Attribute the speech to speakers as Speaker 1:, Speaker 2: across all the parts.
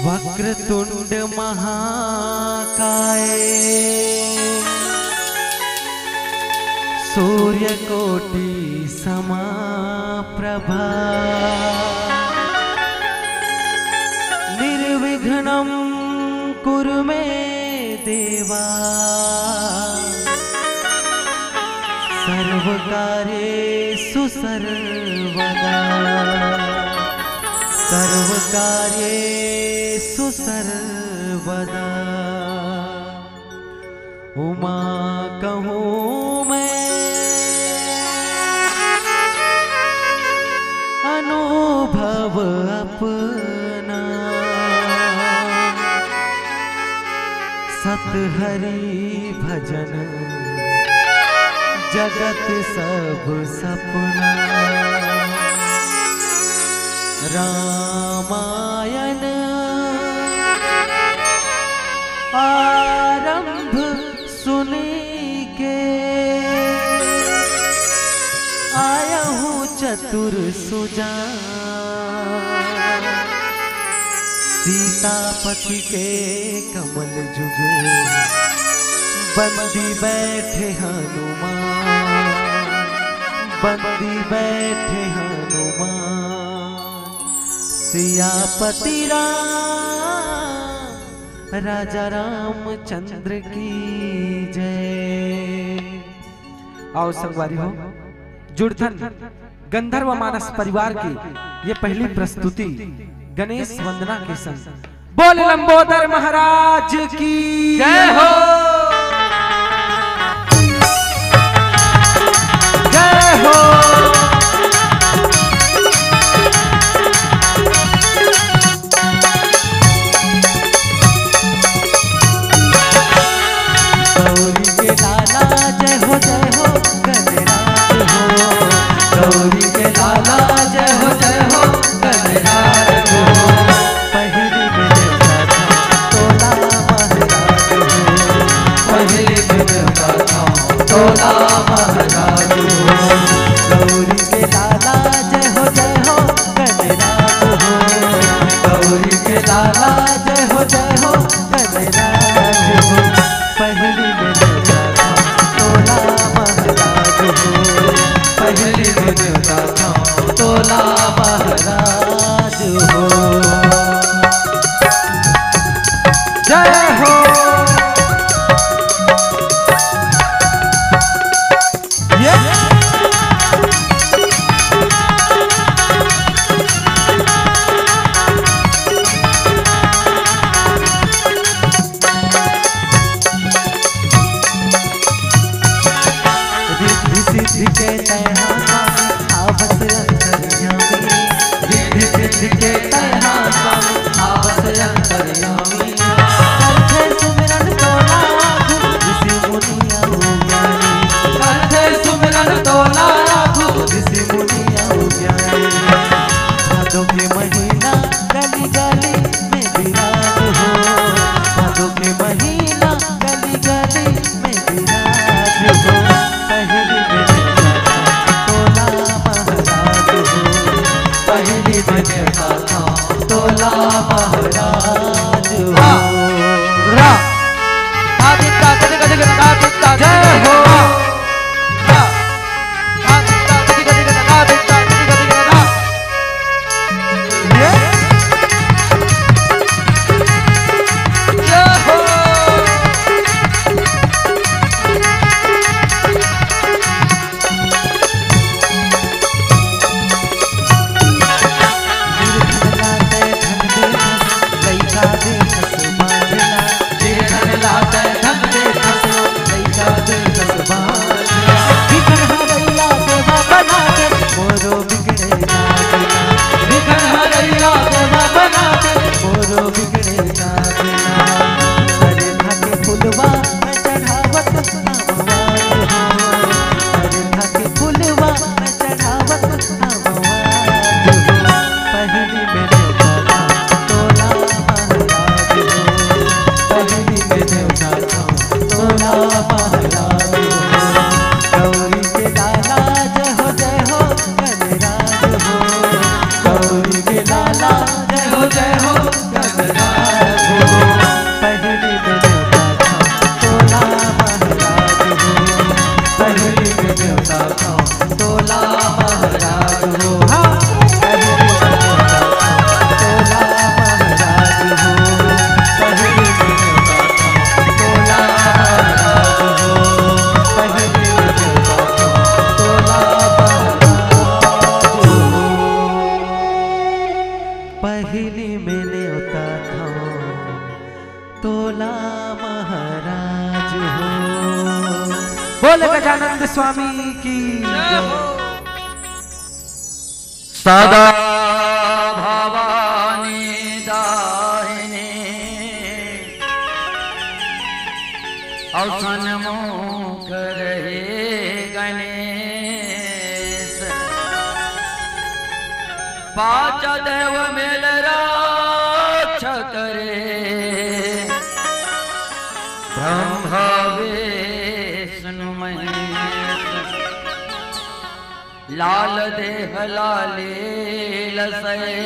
Speaker 1: वक्रतुंड महाकाय सूर्यकोटि समप्रभा निर्विघ्नं कुरु मे देवा सर्वकार्येषु सर्वदा सर्वकार्येषु सर्वदा। उमा कहूँ मैं अनुभव अपना सत हरि भजन जगत सब सपना। रामायण आरंभ सुनी के आया हूँ चतुर सुजान। सीतापति के कमल जुग बंदी बैठे हनुमान बंदी बैठे हनुमान। सियापति राम राजा रामचंद्र की जय। आओ संगवारी हो जुड़धन गंधर्व मानस परिवार की ये पहली प्रस्तुति गणेश वंदना के संग। बोल लंबोदर महाराज की जय हो जय हो। गौरी के लाला जय हो गणराज हो। गौरी के लाला जय हो गणराज हो। पहली में तोला महाराज हो। पहली में तोला महाराज हो। गौरी के लाला जय हो गणराज हो। गौरी के लाला जय हो गणराज हो। पहली में तोला महाराज हो। पहली में तोला महाराज हो। जय हो सिद्धि के तैहा स्वामी आवस अंतर्यामी। रिद्धि सिद्धि के तैहा स्वामी आवस अंतर्यामी। करते सुमिरन तोला राघु ऋषि मुनिया ज्ञानी। करते सुमिरन तोला राघु ऋषि मुनिया ज्ञानी। भादो के महीना गली गली में विराज हो। भादो के महीना गली गली में विराज हो। पहली में तोला महाराज हो। पहली में तोला महाराज हो। जय हो न्योता था तोला महाराज हो। बोल गजानंद स्वामी की जय हो।
Speaker 2: सदा भवानी दाहिनी अवसन मुख रहे गणेश, पांच देव मिल रक्षा करे, ब्रह्मा विष्णु महेश, लाल देह लाले लसए,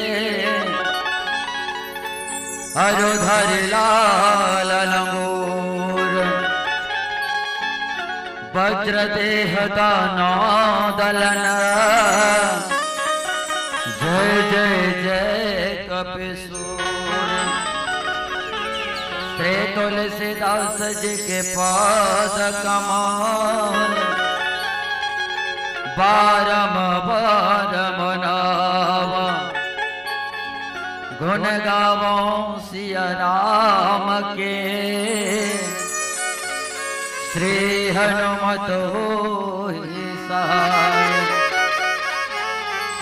Speaker 2: अयोधर लाल लंगोर, वज्र देह दाना दलन, जय जय जय कपिसूर, श्री तुलसीदास जी के पाद कमल, बारम नावा, गुण गावो सिया राम के, श्री हनुमत होहि सहाय,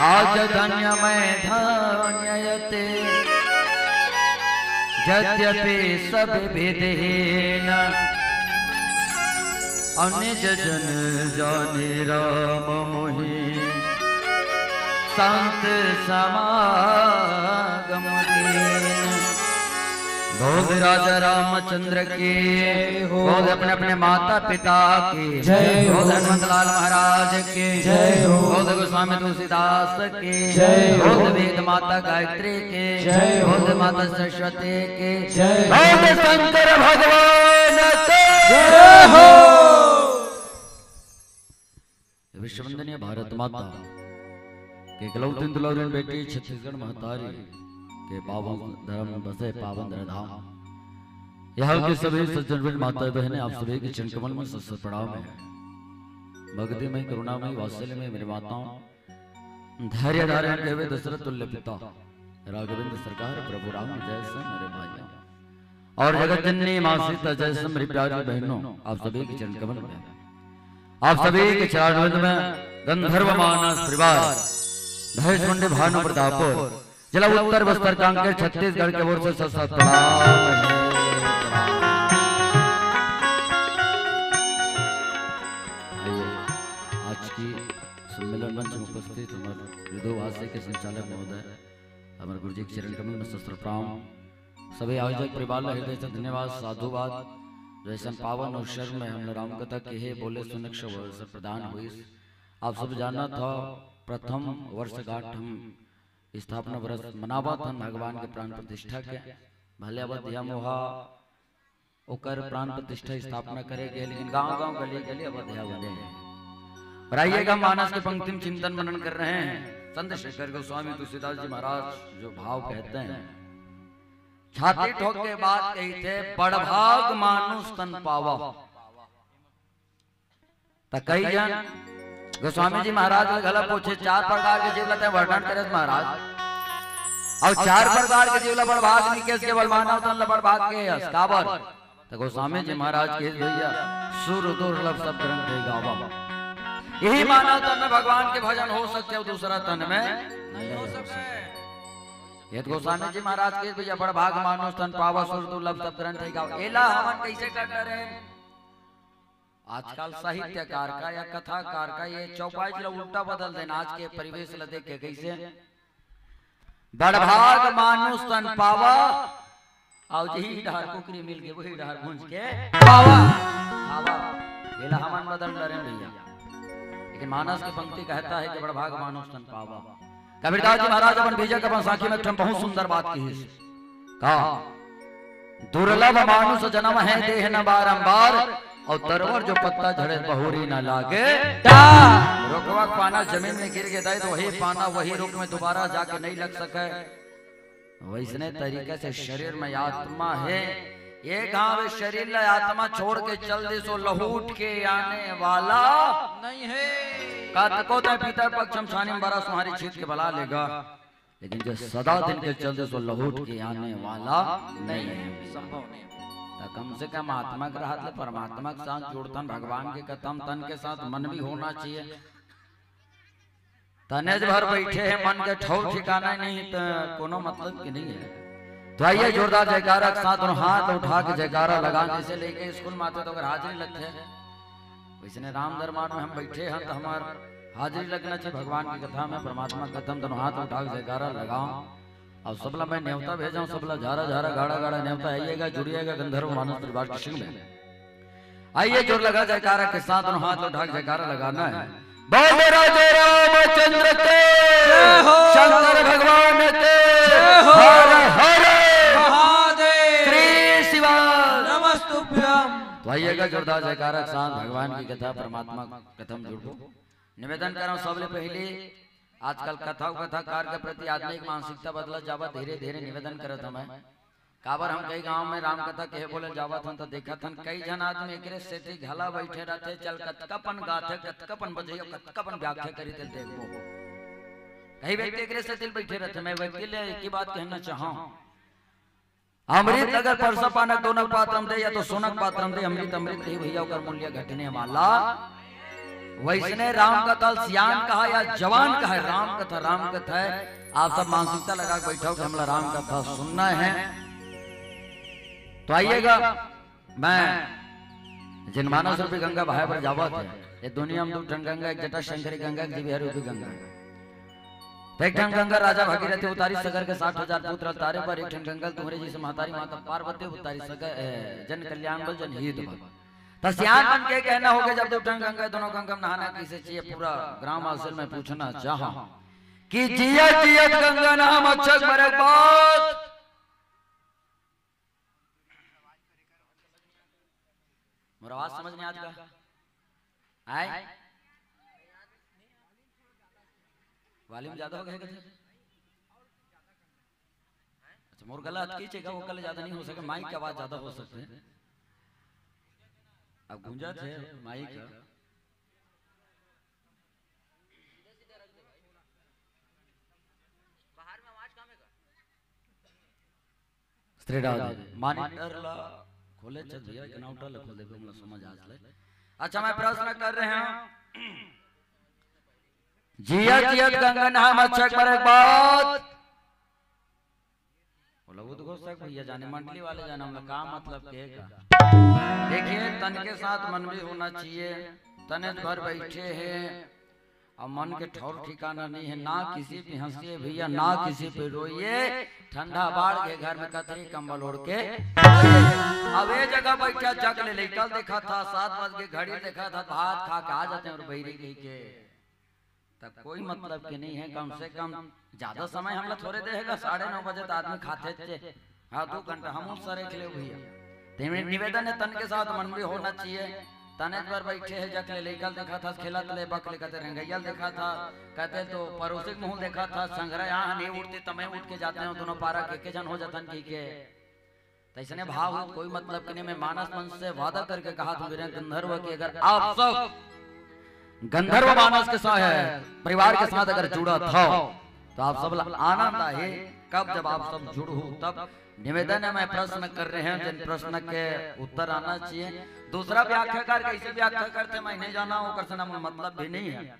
Speaker 2: आज धन्य मैं धन्यते, यद्यपि सब विधिहीन, निज जन जाने राम मोहि, संत समागम दीन। भोग राजा रामचंद्र के, भोग अपने अपने माता पिता के, भोग हनुमत लाल महाराज के, भोग गोस्वामी तुलसीदास के, भोग वेद माता गायत्री के, भोग माता सरस्वती के, भोग शंकर भगवान के जय हो। विश्ववंदनीय भारत माता के इकलौती दुलारी बेटी छत्तीसगढ़ महतारी के पावन धर्म बसे पावन धाम, यहाँ के सभी सज्जन माता बहनें आप सभी के चरण कमल में सत प्रणाम है। भक्ति में करुणा में वात्सल्य में मेरी माताओं, धैर्य धारण के हुए दशरथ तुल्य पिता राघवेंद्र सरकार प्रभु राम जय से मेरे भाइयों, और जगत जननी मां सीता जय से मेरी प्यारी बहनों, आप सभी के चरण कमल में, आप सभी के चरण में गंधर्व मानस परिवार भैंसमुंडी भानु प्रतापपुर जिला उत्तर बस्तर कांकेर छत्तीसगढ़ के ओर से सत प्रणाम है। आज की सम्मेलन मंच में उपस्थित हमारे विदोवासी के संचालक महोदय हमारे गुरुजी के चरण कमल में सत प्रणाम, सभी आयोजक परिवार हृदय से धन्यवाद साधुवाद। जैसे पावन अवसर में हम राम कथा के हे बोले सुनक्ष वर्ष प्रदान हुई। आप सब जाना था प्रथम वर्षगांठ हम स्थापना वर्ष मनावा था भगवान के प्राण प्रतिष्ठा के, भले अवध मोहा ओकर प्राण प्रतिष्ठा स्थापना करेंगे, लेकिन गांव गांव गली गली अवध्या बने हैं। और आइएगा मानस के पंक्ति में चिंतन मनन कर रहे हैं संत शेखर गोस्वामी तुलसीदास जी महाराज जो भाव कहते हैं, छाती ठोक के बात कही थे, बड़भाग मानुष तन पावा। कई जन गोस्वामी जी महाराज गला पूछे, चार प्रकार के जीव लते वर्णन करे महाराज, और चार प्रकार के जीव बड़भाग निकेश केवल मानव तन बड़भाग के अस्काबर। तो गोस्वामी जी महाराज के भैया सुर दुर्लभ सब ग्रंथ है गावा, यही मानव तन में भगवान के भजन हो सकते, दूसरा तन में नहीं हो सकते। ये गोस्वामी जी महाराज के भैया बड़भाग मानुष तन पावा सुर दुर्लभ सब ग्रंथ है गावा। एला हमन कैसे कर रहे हैं आजकल साहित्यकार का या कथाकार का ये चौपाई जो उल्टा बदल देना, आज के परिवेश ला देख के कैसे बड़भाग मानुष तन पावा, और यही ढार कुकरी मिल के वही ढार भूंज के पावा पावा, एला हमन बदल रहे भैया। लेकिन मानस की पंक्ति कहता है कि बड़भाग मानुष तन पावा। कबीरदास जी महाराज अपन बीजा अपन साखी में बहुत सुंदर बात की है, कहा दुर्लभ मानुष जन्म है देह न बारंबार, और तरवर जो पत्ता झड़े बहुरी न लागे। रुकवा पाना जमीन में गिर गया तो वही पाना वही रुक में दोबारा जाके नहीं लग सके, वैसने तरीके से शरीर में आत्मा है, ये गांव शरीर ला आत्मा छोड़ के चल दे सो लहूट के आने वाला नहीं है। कातको ते पीतर पक्षम छानी बरा सुहारी छीत के बला लेगा, लेकिन जो सदा दिन के चलते सो लौट के आने वाला नहीं है,
Speaker 1: संभव नहीं है।
Speaker 2: तो कम से कम आत्मा के राहत ले परमात्मा के साथ जुड़तन, भगवान के कथम तन के साथ मन भी होना चाहिए। तनेज भर बैठे हैं, मन के ठौर ठिकाना नहीं, तो कोनो मतलब की नहीं है। तो आइए जोरदार जयकारा के साथ हाथ उठा के जयकारा लगा, जैसे लेके स्कूल में आते तो अगर हाजिरी लगते हैं वैसे राम दरबार में हम बैठे हैं तो हमार हाजिरी लगना चाहिए भगवान की कथा में, परमात्मा कथम दोनों हाथ उठा के जयकारा लगाओ। और सबला मैं न्योता भेजा हूँ, सबला झारा झारा गाड़ा गाड़ा न्योता आइएगा, जुड़िएगा गंधर्व मानस परिवार की शिंग में। आइए जोर लगा जयकारा के साथ दोनों हाथ उठा के जयकारा लगाना है। बोले राजे रामचंद्र के, शंकर भगवान के, हर हर महादेव, श्री शिवाय नमस्तुभ्यम। तो आइएगा जोरदार जयकारा के साथ भगवान की कथा परमात्मा कथम जुड़ो। निवेदन कर रहा हूँ सबले पहले, आजकल कथा कथाकार के प्रति आदमी की मानसिकता बदला जावा, धीरे धीरे निवेदन करत हमें। काबर हम कई गांव में राम कथा कहे बोले जावत हन तो देखत हन कई जन आदमी एकरे सेठी घला बैठे रहते, चल कतकापन गाथे, कतकापन बजैया, कतकापन व्याख्या करी ते देखो। कई व्यक्ति एकरे सेठी बैठे रहते। मैं व्यक्ति ले एक ही बात कहना चाहूं, अमृत अगर परसा पानक दोनक पात्रम दे या तो सोनक पात्रम दे, अमृत अमृत ही भैया का मूल्य घटने वाला। वैसने राम कथा सियान कहा या जवान कहा, राम कथा है। आप सब मानसिकता लगा के बैठो कि हमला राम कथा सुनना है। तो आइएगा, मैं जिन मानस रूपी गंगा भाई पर जावत है, ये दुनिया में दो ठन गंगा, एक जटा शंकरी गंगा, एक जीविहर रूपी गंगा। एक ठन गंगा राजा भगीरथी उतारी सगर के 60,000 पुत्र तारे पर, एक ठन गंगा तुम्हारे जैसे महतारी माता पार्वती उतारी सगर जन कल्याण बल जन हित बल। तो सियान बन के कहना होगा जब दो ठन गंगा, दोनों गंगा में नहाना किसे चाहिए, पूरा ग्राम आसल में पूछना चाहा कि जिया जिया गंगा नाम अच्छा बरक बात। मेरा आवाज समझ में आता आए? वॉल्यूम ज्यादा हो गया क्या? अच्छा मोर गला अटकी चेगा, वो गला ज्यादा नहीं हो सके, माइक की आवाज ज्यादा हो सकते हैं। अब गूंजा थे माइक बाहर में आवाज कम है स्ट्रेट आवाज मॉनिटर ला खोले चल भैया के नाउटा ला खोल दे हमला समझ आ जाए। अच्छा मैं प्रश्न कर रहे हैं, जिया जिया गंगा नाम अच्छा पर एक बात बोला वो तो सक भैया जाने मंडली वाले जाने हमला का मतलब कहेगा। देखिए तन के साथ मन भी होना चाहिए, तने भर बैठे हैं और मन के ठौर ठिकाना नहीं है, ना किसी पे हंसिए भैया ना किसी पे रोइए, ठंडा बाढ़ के घर में कतरी कंबल ओढ़ के। अब ये जगह बैठा जग ले ले, कल देखा था 7 बजे घड़ी देखा था, भात खा के आ जाते हैं और बहरी गई के तब कोई मतलब की नहीं है। कम से कम ज्यादा समय हम लोग थोड़े देगा, 9:30 बजे तो आदमी खाते थे, हाँ 2 घंटा हम सर एक ले भैया। निवेदन है तन के साथ मन भी होना चाहिए। तने पर बैठे है जक ले लेकल देखा था, खेलत ले बकले कहते रंगैयल देखा था, कहते तो पड़ोसी मुंह देखा था, संग्रह यहाँ नहीं उठते तमें उठ के जाते हैं, दोनों पारा के जन हो जातन की के तैसने भाव हो कोई मतलब के नहीं। मैं मानस मन से वादा करके कहा था मेरे गंधर्व की अगर आप सब गंधर्व मानस के साथ है परिवार के साथ अगर जुड़ा था तो आप सब आनंद आए। कब जब आप सब जुड़ो तब निवेदन है, मैं प्रश्न कर रहे हैं जिन प्रश्न के उत्तर आना चाहिए। दूसरा व्याख्याकार कैसे व्याख्या करते मैं नहीं जाना हूँ, कर मतलब भी नहीं है,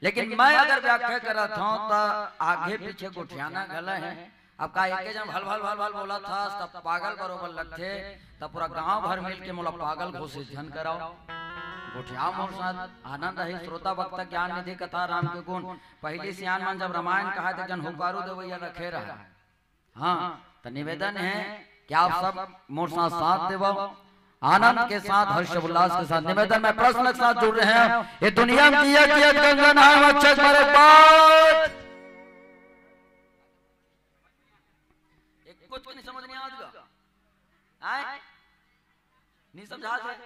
Speaker 2: लेकिन मैं अगर व्याख्या कर रहा था तो आगे पीछे गुठियाना गला है। अब का एक जन भल भल भल भल बोला था तब पागल बरोबर लगते, तब पूरा गांव भर मिल के मोला पागल घोषित जन कराओ। गुठिया मोर साथ आनंद है, श्रोता वक्ता ज्ञान निधि कथा राम के गुण पहली सियान मन जब रामायण कहा थे जन हुकारू देवैया रखे रहा। हाँ तो निवेदन है कि आप सब मोर साथ देव आनंद के साथ हर्ष उल्लास के साथ। निवेदन में प्रश्न के साथ जुड़ रहे हैं, ये दुनिया में किया गंगा नाम अच्छा पर बात एक कुछ नहीं समझ नहीं आएगा, आए नहीं समझा थे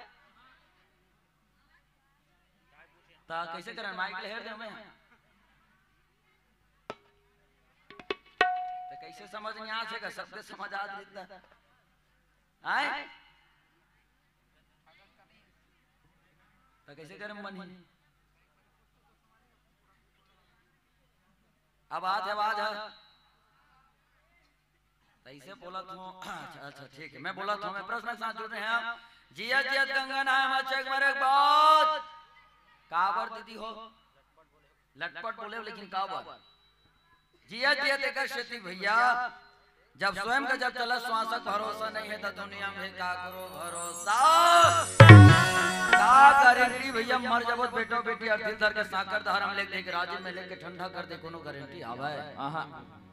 Speaker 2: ता कैसे करें माइक ले हेर दे मैं तो कैसे समझ नहीं आ सकेगा, सबसे समझ आ देता आए तो कैसे करें मन ही आवाज है ऐसे बोला तो अच्छा अच्छा ठीक है, मैं बोला तो मैं प्रश्न के साथ जुड़ रहे हैं। जिया जिया गंगा नाम अचक मरे बात काबर दीदी हो लटपट बोले लेकिन काबर जिया जिया देखा शेती भैया जब स्वयं का जब चला श्वासक भरोसा नहीं है तो दुनिया में का करो भरोसा का गारंटी भैया मर जब बेटो बेटी अर्थी दर के साकर धर्म लेके राज्य में लेके ठंडा कर दे कोनो गारंटी आवे।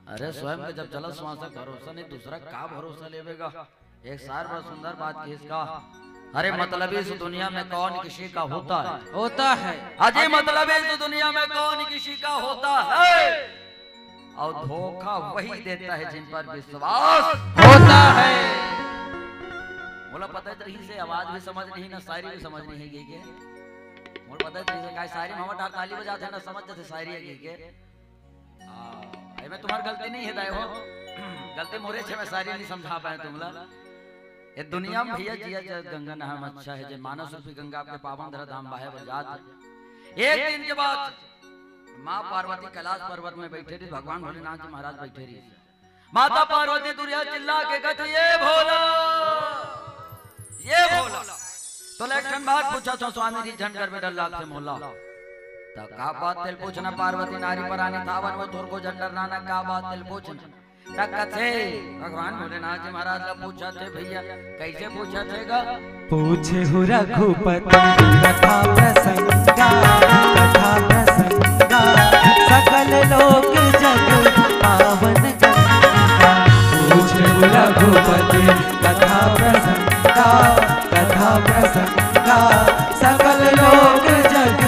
Speaker 2: अरे स्वयं का जब चला श्वासक भरोसा नहीं दूसरा का भरोसा लेवेगा। एक सार बड़ा सुंदर बात की इसका अरे मतलब इस दुनिया में कौन किसी का होता है अजय मतलब इस दुनिया में कौन किसी का होता है और धोखा वही देता है जिन पर विश्वास होता है। बोला पता है रही से आवाज भी समझ नहीं ना शायरी भी समझ नहीं है के मोर पता है काय शायरी मामा ताली बजाते हैं ना समझ जाते शायरी है के आई में तुम्हारी गलती नहीं है दाई हो गलती मोरे छे मैं शायरी नहीं समझा पाए तुमला। ये दुनिया में भैया जिया गंगा नाम अच्छा है जे मानस रूपी गंगा आपके पावन धरा धाम बाहे बजात। एक दिन के बाद माँ पार्वती कैलाश पर्वत में बैठे थी भगवान भोलेनाथ जी महाराज बैठे रही। माता पार्वती दुनिया चिल्ला के कहती ये भोला तो लक्षण बात पूछा तो स्वामी जी झनकर में डर लाग से मोला तो का बात तेल पूछना पार्वती नारी परानी थावन वो तुर को झंडर नाना का बात तेल पूछना थे भगवान भोलेनाथ जी महाराज ने पूछा थे भैया कैसे पूछा थे
Speaker 1: पूछे हो रघुपति कथा प्रसंगा सकल लोक जग पावन गंगा। पूछे हो रघुपति कथा प्रसंगा सकल लोक जग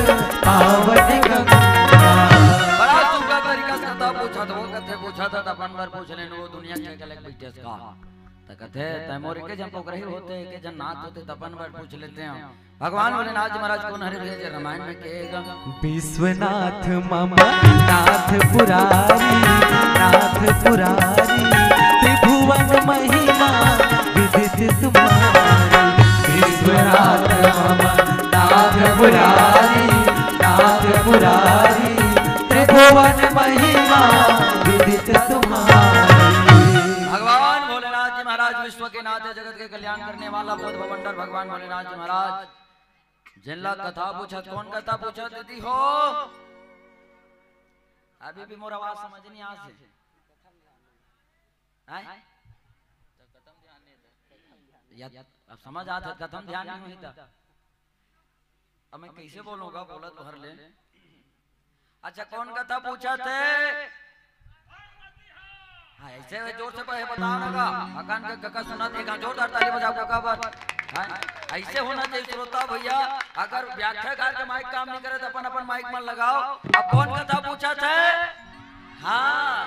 Speaker 1: पावन गंगा।
Speaker 2: पूछा था अपन बार पूछ लेने वो दुनिया के कलेक्ट बैठे का तो कहते तैमोर के जब ग्रही होते के जन नाथ होते तपन बार पूछ लेते हैं भगवान भोलेनाथ जी महाराज कौन हरि भेजे रामायण में कहेगा
Speaker 1: विश्वनाथ मम नाथ पुरारी त्रिभुवन महिमा विदित तुम्हारी। विश्वनाथ मम नाथ पुरारी त्रिभुवन महिमा विदित तुम्हारी।
Speaker 2: भगवान भोलेनाथ जी महाराज विश्व के नाथ जगत के कल्याण करने वाला बोध भवंडर भगवान भोलेनाथ जी महाराज जिनला कथा पूछत कौन कथा पूछत दीदी हो अभी भी मोर आवाज समझ नहीं आ से या अब समझ आता कथम ध्यान नहीं हुई था अब मैं कैसे बोलूंगा बोला तो हर ले। अच्छा कौन कथा पूछा थे हाँ ऐसे जोर से बताओ ना अकान का कका सुना थे जोरदार ताली बजाओ कका पर ऐसे होना चाहिए श्रोता भैया। अगर व्याख्याकार का माइक काम नहीं करे तो अपन माइक में लगाओ। अब कौन कथा पूछा थे हाँ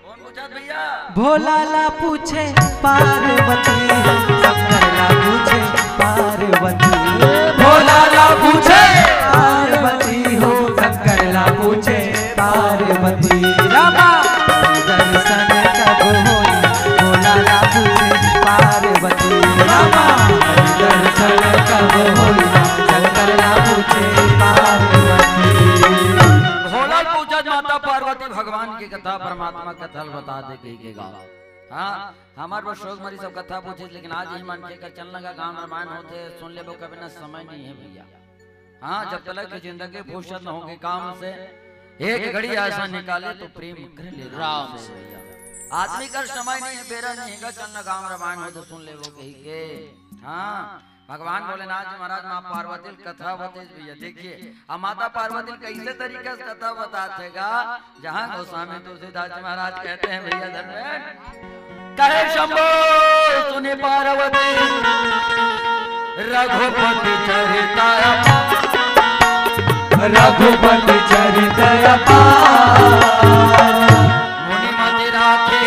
Speaker 2: कौन पूछा भैया
Speaker 1: भोला ला पूछे पार्वती शंकर ला पूछे पार्वती भोला ला पूछे पार्वती हो शंकर ला पूछे पार्वती रामा दर्शन कब होई भोला ला पूछे पार्वती रामा दर्शन कब होई शंकर ला पूछे पार्वती।
Speaker 2: भोला पूछा माता पार्वती भगवान की कथा परमात्मा कथा बता दे के गाँव हाँ हमारे पास शोक मरी सब कथा पूछे लेकिन आज ही मन के कर चलने का गाँव रामायण होते सुन ले वो कभी ना समय नहीं है भैया। हाँ जब तक की जिंदगी फुर्सत न होगी काम से एक घड़ी ऐसा निकाले तो प्रेम कर ले राम से भैया। आदमी का समय नहीं है बेरा नहीं है चलना गाँव रामायण हो तो सुन ले वो कही के हाँ भगवान भोलेनाथ जी महाराज माँ पार्वती कथा बताते भैया देखिए अब माता पार्वती कैसे तरीके से कथा बतातेगा जहाँ गोस्वामी तुलसीदास जी महाराज कहते हैं भैया धर्मेंद्र कहे शंभो सुने पार्वती रघुपति चरिता मुनि मति राखे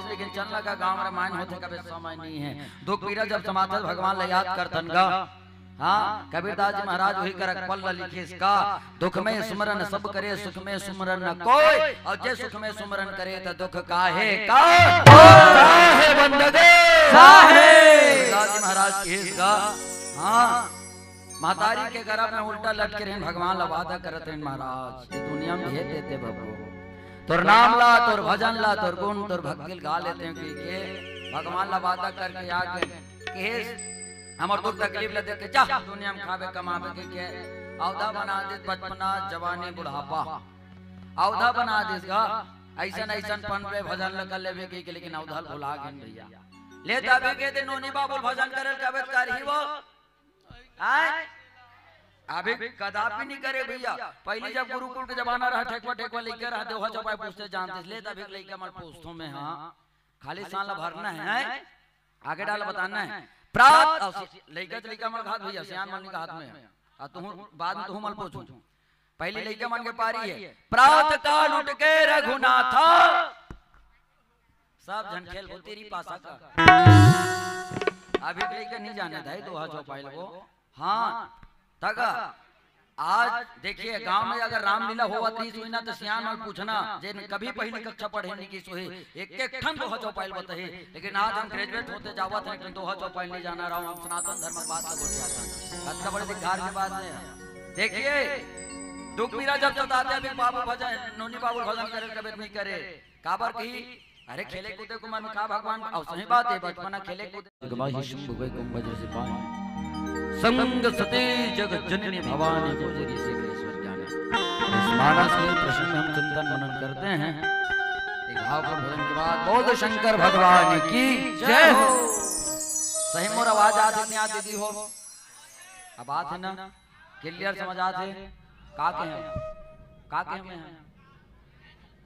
Speaker 2: लेकिन चलना का गाँव रामायण होते कभी समय नहीं है दुख पीड़ा जब समाधि भगवान ले याद करतन गा हाँ कबीरदास जी महाराज वही करक पल्ल लिखे इसका, दुख में सुमरन सब करे सुख में सुमरन न कोई, और जे सुख में सुमरन करे तो दुख काहे का साहे बंदगे साहे। कबीरदास जी महाराज की इसका हाँ महतारी के गर्भ में उल्टा लटके रहे भगवान लवादा करत रहे महाराज, ये दुनिया में भेज देते बाबू, तोर नाम ला तोर भजन ला तोर गुण तोर भक्ति गा लेते हैं कि भगवान लवादा करके आके केस हमर दुख तकलीफ ले देख के जा दुनिया में खावे कमावे के औधा बना दे, बचपना जवानी बुढ़ापा औधा बना देगा, ऐसा ऐसा पन पे भजन कर लेवे के, लेकिन औधा भुला गए भैया लेता भी के दिन नोनी बाबू भजन करे कबे करही वो आए अभी कदापि नहीं करे भैया। पहले जब गुरुकुल के जमाना रहा ठेकवा ठेकवा लेके रहा देवा चौपाई पूछते जानते लेता भी लेके मत पूछतो में हाँ खाली साला भरना है आगे डाल बताना है प्रात लइका मन हाथ भैया सियान मन के हाथ में है तू बाद में तू मल पूछू पहले लइका मन के पारी है प्रात काल उठ के रघुनाथ सब जन खेल वो तेरी पासा का अभी लइका नहीं जाने था दोहा चौपाई वो हाँ तगा आज देखिए गांव में अगर रामलीला हुआ थी सुना तो सियान और पूछना जे कभी पहली कक्षा पढ़े नहीं की सोहे एक ठन दोहा चौपाई बताए, लेकिन आज हम ग्रेजुएट होते जावत हैं लेकिन दोहा चौपाई नहीं जाना रहा हूं, हम सनातन धर्म की बात बोल जाता अच्छा बड़े दिखार की बात है। देखिए दुख मेरा जब सताते अभी बाबू भजन नोनी बाबू भजन करे कभी नहीं करे काबर की अरे खेले कूदे को मन का भगवान और सही बात है बचपना खेले कूदे गवाही शुभ गए कुंभ से पाए संग सते जगत जननी भवानी गोचरी से ईश्वर जाने। इस मानस के प्रश्न में हम चिंतन मनन करते हैं एक भाव पर भजन के बाद बोल शंकर भगवान की जय हो। सही मोर आवाज आती नहीं आती दी हो अब बात है ना क्लियर समझ आते का के में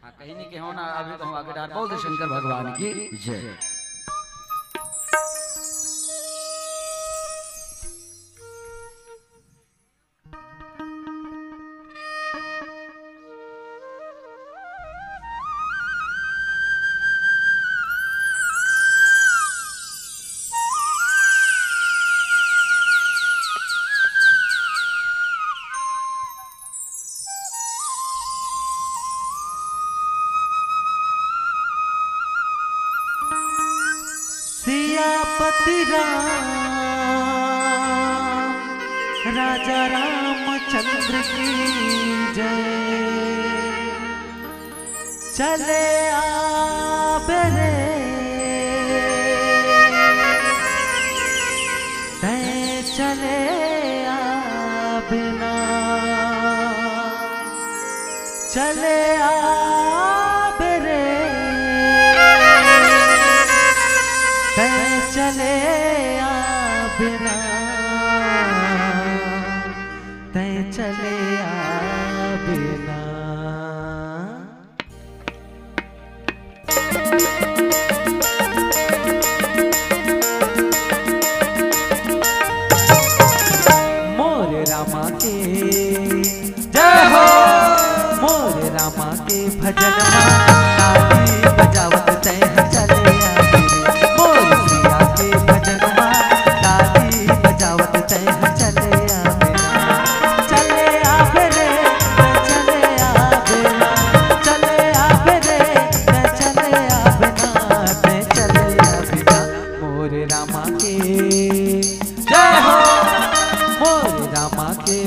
Speaker 2: हाँ कहीं नहीं के हो ना अभी कहूँ आगे डाल बोल शंकर भगवान की जय।
Speaker 1: सियापति राम राजा रामचंद्र की जय। चले आबे रे तै चले आबे ना चले आबे रे चले बिना तय चले बिना। मोरे रामा के जय हो मोरे रामा के भजन बजावत तय चले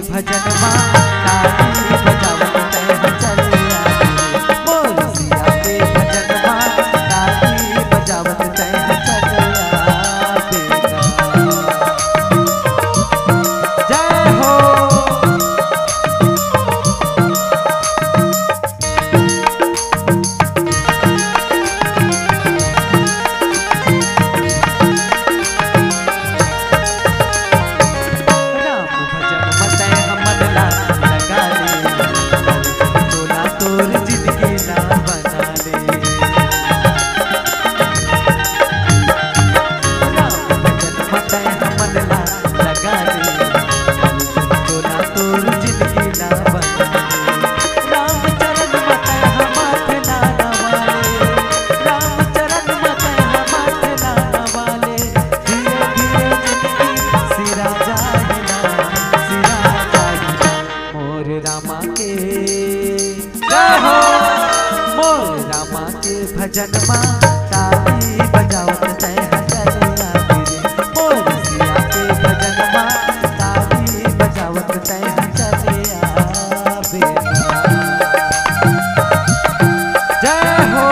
Speaker 1: भजन माँ बजावत तय चले मोर भजनमा ताली बजावत तय चले आवे रे मोर रसिया के भजनमा ताली बजावत तय चले आवे जय हो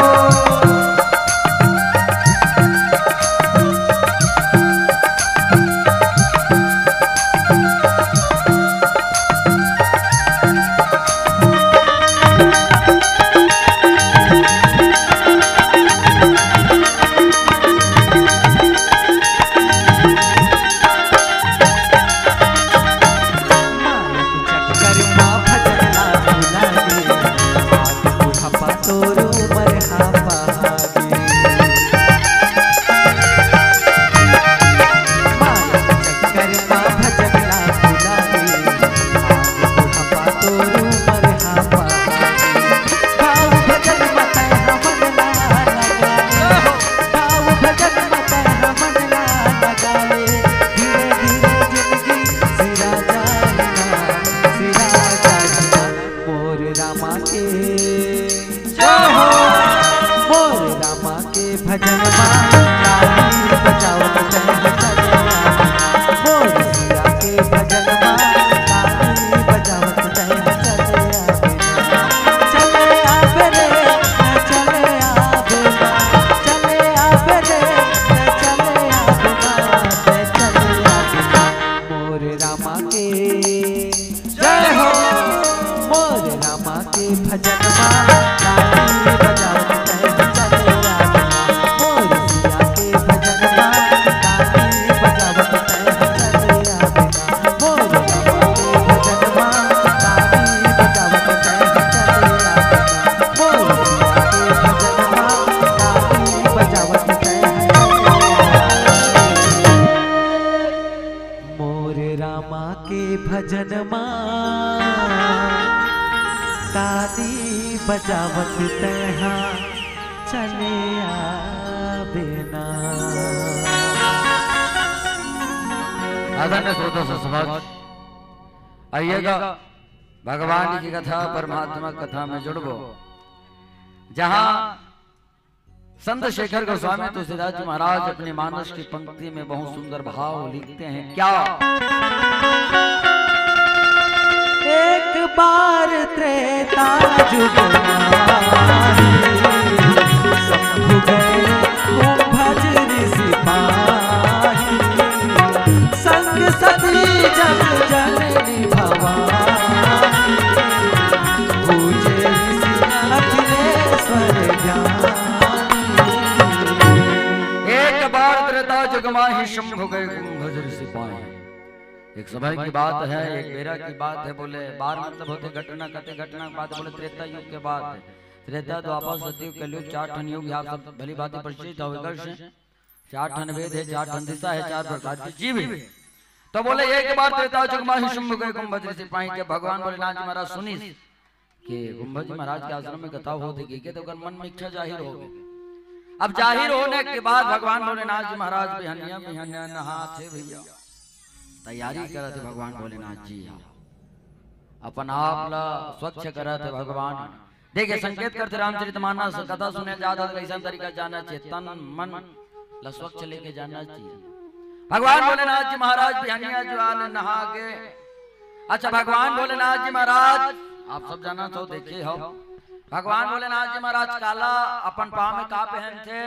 Speaker 1: भजनमा ताली बजावत तैहा चले आवे ना।
Speaker 2: आदरणीय श्रोता समाज, आइएगा भगवान की कथा परमात्मा कथा में जुड़बो, जहां संत शेखर गोस्वामी तुलसीदास जी महाराज अपने मानस की पंक्ति में बहुत सुंदर भाव लिखते हैं। क्या?
Speaker 1: एक बार त्रेता जुग शंभु गए कुंभज ऋषि पाही, संग सती जग जननी भवानी, पूजे ऋषि अखिलेश्वर ज्ञानी।
Speaker 2: एक बार त्रेता जुग माही शंभु गए कुंभज ऋषि पाही। एक समय की बात है, एक बेरा की बात है। बोले बार मतलब होते घटना, कते घटना की बात। बोले त्रेता युग के बाद है। त्रेता द्वापर सतयुग कलयुग 4 ठन युग, आप सब भली बातें परिचित होगा। 4 ठन वेद है, 4 ठन दिशा है, 4 प्रकार के जीव है। तो बोले एक बार त्रेता युग माही शंभु गए कुंभज ऋषि पाही के भगवान भोलेनाथ जी महाराज सुनी कि कुंभज महाराज के आश्रम में कथा होती के, तो मन में इच्छा जाहिर हो गई। अब जाहिर होने के बाद भगवान भोलेनाथ जी महाराज बिहनिया नहाते भैया तैयारी करत थे। भगवान भोलेनाथ जी अपन आप ला स्वच्छ करत थे। भगवान देखिए संकेत करते रामचरितमानस कथा सुने जाता कैसा तरीका जाना चाहिए, तन मन ला स्वच्छ लेके जाना चाहिए। भगवान भोलेनाथ जी महाराज बिहनिया ज्वाल नहा के, अच्छा भगवान भोलेनाथ जी महाराज आप सब जाना तो देखिए हो, भगवान भोलेनाथ जी महाराज काला अपन पाँव में का पहन थे?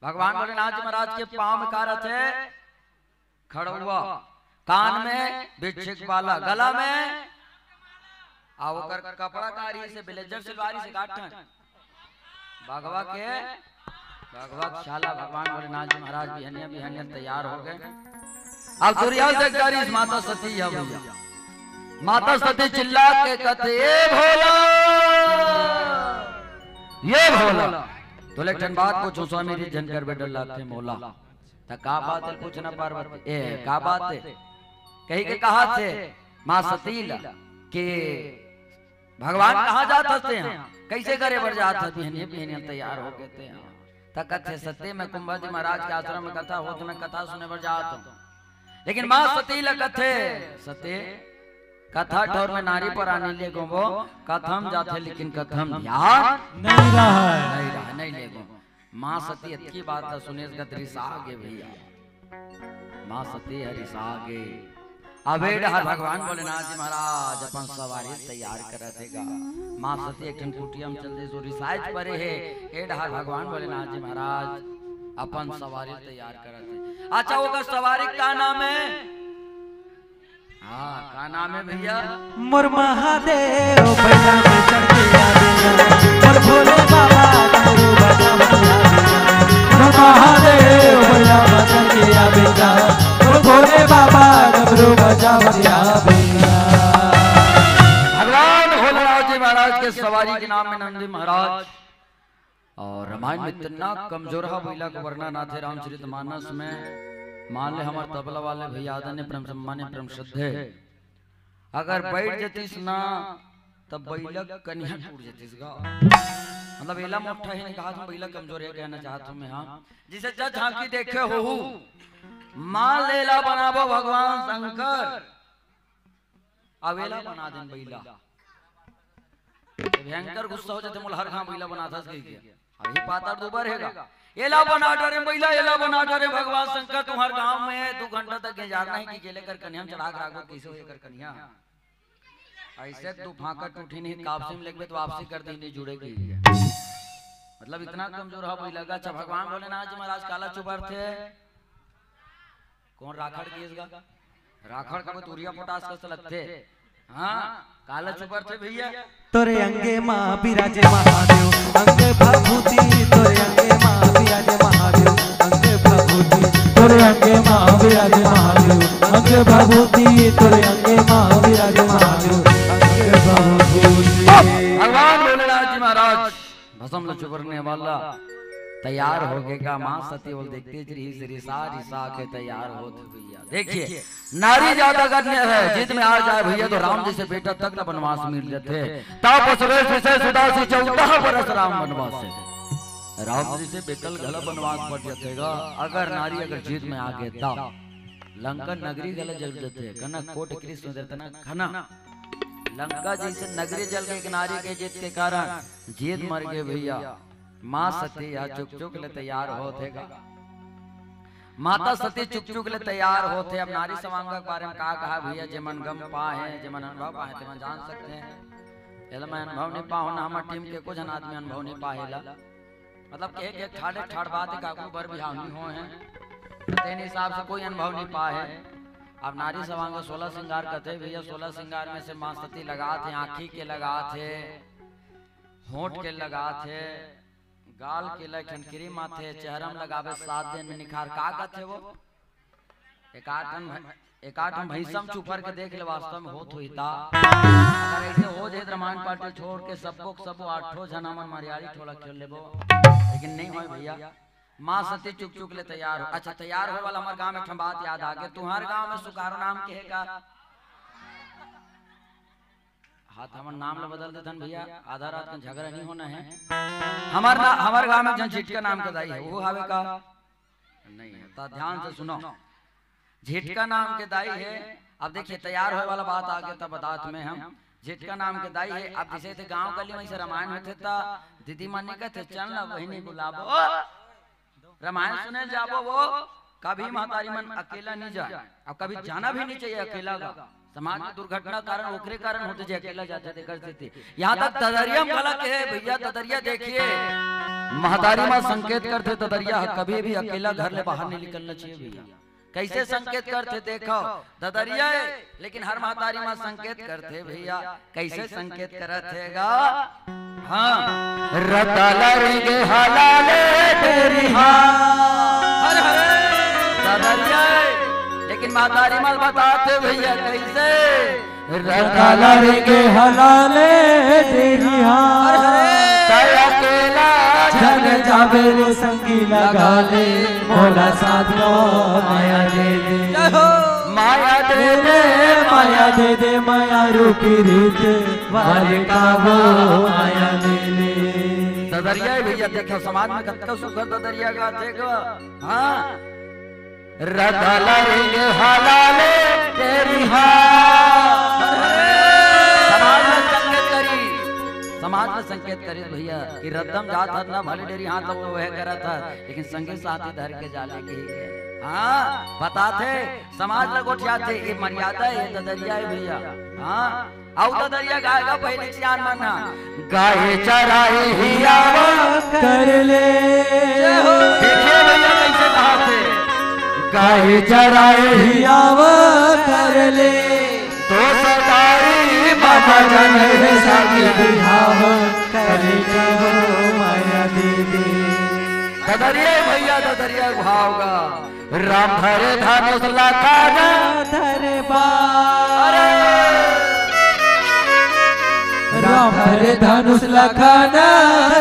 Speaker 2: भगवान भोलेनाथ जी महाराज के पाँव में का रथे? खड़ुआ, कान में बिच्छिक वाला, गला में आवकर कपड़ा कारी से ब्लेजर सिलवारी से गाठन भगवा के भगवत शाला। भगवान भोलेनाथ जी महाराज बिहनिया तैयार हो गए। अब सूर्यास्त माता सती है भैया। माता सती चिल्ला के कहते ये भोला, ये भोला। तो लेकिन बात पूछो स्वामी जी जनकर बेडल लाते मोला, का बात है पूछना पार्वती? ए का बात है? कही के कहा थे माँ सतीला के भगवान कहाँ जाते हैं, कैसे करे बर जात बिहनिया तैयार हो गए थे। तकथे सत्य में कुंभज महाराज के आश्रम में कथा हो, तो मैं कथा सुने बर जात हूँ। लेकिन माँ सतीला कथे सत्य कथा ठौर में नारी पर आने ले गो वो कथम जाते लेकिन कथम ध्यान
Speaker 1: नहीं रहा
Speaker 2: नहीं ले गो। माँ सती अच्छी बात है सुने इसका त्रिसा आगे भैया माँ सती हरिसा आगे अबेड हर भगवान भोलेनाथ जी महाराज अपन सवारी तैयार कर देगा। माँ सती एक ठन कुटियम चल दे जो रिसाइज परे है एड हर भगवान भोलेनाथ जी महाराज अपन सवारी तैयार कर दे। अच्छा होगा सवारी का नाम है? हाँ का नाम है भैया?
Speaker 1: मोर महादेव बैला में चढ़ के आवेगा मोर भोले बाबा डमरू बजावतिया मोर महादेव बैला में चढ़ के आवेगा मोर भोले बाबा डमरू बजावतिया
Speaker 2: भगवान भोलेनाथ जी महाराज के सवारी के नाम में नंदी महाराज और रामायण में इतना कमजोर है भैया को वर्णन ना थे रामचरितमानस में। मान ले हमारे तबला वाले भैया आदरणीय प्रेम सम्मान्य प्रेम श्रद्धे अगर बैठ जतीस ना तब बैला कन्या टूट जतीस गा मतलब बेला मोटा ही नहीं कहा तुम बैला कमजोर है कहना चाहता हूं मैं। हाँ जिसे जज झांकी देखे हो मान लेला बनाबो भगवान शंकर अवेला बना देन बैला भयंकर गुस्सा हो जाते मोल हर खां बैला बनाता सही अभी पाता दोबार हैगा एला बना डरे बैला एला बना डरे भगवान शंकर तुम्हारे गांव में 2 घंटा तक जाना है कि केले कर कन्या चढ़ा के राखो कैसे हो कर कन्या ऐसे तू फाका टूठी नहीं कापसी में लगबे तो वापसी कर दी नहीं जुड़ेगी मतलब इतना कमजोर है बैला का। अच्छा भगवान भोलेनाथ जी महाराज काला चुबर थे कौन राखड़ केसगा राखड़ का तुरिया पोटास का लगते हाँ काला चुबर थे भैया
Speaker 1: तोरे अंगे माँ विराजे महादेव अंगे भभूति तोरे अंगे माँ विराजे महादेव अंगे भभूति तोरे अंगे माँ विराजे महादेव अंगे भभूति तोरे अंगे माँ विराजे महादेव अंगे भभूति।
Speaker 2: भगवान भोलेनाथ जी महाराज भस्म चुबरने वाला तैयार हो गएगा। माँ सती बोल देखते रिसा रिसा के तैयार होते भैया। देखिए नारी ज्यादा गण्य है जिद में आ जाए भैया तो राम जी से बेटा तक न वनवास मिल जाते तब सुधा से 14 बरस राम वनवास से राम जी से बेटल गला वनवास पड़ जातेगा। अगर नारी अगर जीत में आ गए तब लंका नगरी गला जल जाते कना कोट कृष्ण देतना खना लंका जैसे नगरी जल गई नारी के जीत के कारण जीत मर गए भैया। माँ सती या चुक चुक ले तैयार होतेगा माता सती चुक चुक ले तैयार होते। अब नारी समांग के बारे में कहा भैया जेमन गम पाए जेमन अनुभव पाए तेमन जान सकते हैं। एला मैं अनुभव नहीं पाहु ना हमार टीम के कुछ आदमी अनुभव नहीं पाहेला मतलब के ठाड़े ठाड़ बात काकू बर बिहानी हो हैं तेन हिसाब से कोई अनुभव नहीं पाए। अब नारी समांग 16 श्रृंगार करते भैया 16 श्रृंगार में से माँ सती लगा थे आँखी के लगा थे होंठ के लगा थे गाल के लखन क्रीम माथे चेहरा में लगावे 7 दिन में निखार का कहते वो एक आठ भैसम चुपर के देख ले वास्तव में होत हुई था। अगर ऐसे हो जाए रामायण पार्टी छोड़ के सबको सब 8 जना मन मरियाली ठोला खेल लेबो लेकिन नहीं होय भैया। माँ सती चुक चुक ले तैयार हो। अच्छा तैयार हो वाला हमारे गांव में बात याद आ गए तुम्हारे गांव में सुकारो नाम के है का हाथ हमार नाम ला बदल देथन भैया आधा रात का झगड़ा नहीं होना है। हमारे गांव में जन झिटका नाम का दाई है वो हावे का नहीं है तो ध्यान से सुनो झिटका नाम के दाई है। अब देखिए तैयार होने वाला बात आगे तब बतात में हम झिटका नाम के दाई है। अब जैसे थे गांव गली में से रामायण होते था दीदी मानी कहते चल ना वही नहीं बुलाबो रामायण सुने जाबो वो कभी महतारी मन अकेला नहीं जाए अब कभी जाना भी नहीं चाहिए अकेला का समाज में दुर्घटना कारण ओकरे कारण होते जे अकेला जाते थे करते थे। यहाँ तक तदरिया वाला के है भैया तदरिया देखिए महतारी माँ संकेत करते तदरिया कभी भी अकेला घर ले बाहर नहीं निकलना चाहिए भैया। कैसे संकेत करते देखो ददरिया लेकिन हर महतारी माँ संकेत करते भैया कैसे संकेत करतेगा। हाँ ददरिया लेकिन महतारी माँ बताते भैया कैसे
Speaker 1: रताला रेंगे हलाले तेरी
Speaker 2: अकेला
Speaker 1: चल जावे रे संगी लगा ले मोला साधो माया दे दे
Speaker 2: माया दे दे
Speaker 1: माया दे दे माया रूपी रीत वाले का वो माया दे ले।
Speaker 2: ददरिया भैया देखो समाज में कत्ता सुखर ददरिया का देखो। हाँ रताला रेंगे हलाले तेरी समाज में संकेत करे भैया कि रद्दम जात हर ना भले डेरी हाथ तो वह करा था लेकिन संगी साथी धर के जाले के हाँ बता थे समाज में गोठिया थे ये मर्यादा है ये दरिया है भैया हाँ आओ दरिया गाएगा पहले सियान मना गाए चराए हिया
Speaker 1: कर ले
Speaker 2: देखिए भैया कैसे कहा थे
Speaker 1: गाए चराए हियाव कर ले
Speaker 2: तो सरकारी
Speaker 1: बाबा जन साकी बिहाव करे कहो माया दीदी
Speaker 2: दरिया भैया दरिया भावगा राम धरे धनुष लखाना
Speaker 1: धरे बार राम धरे धनुष लखाना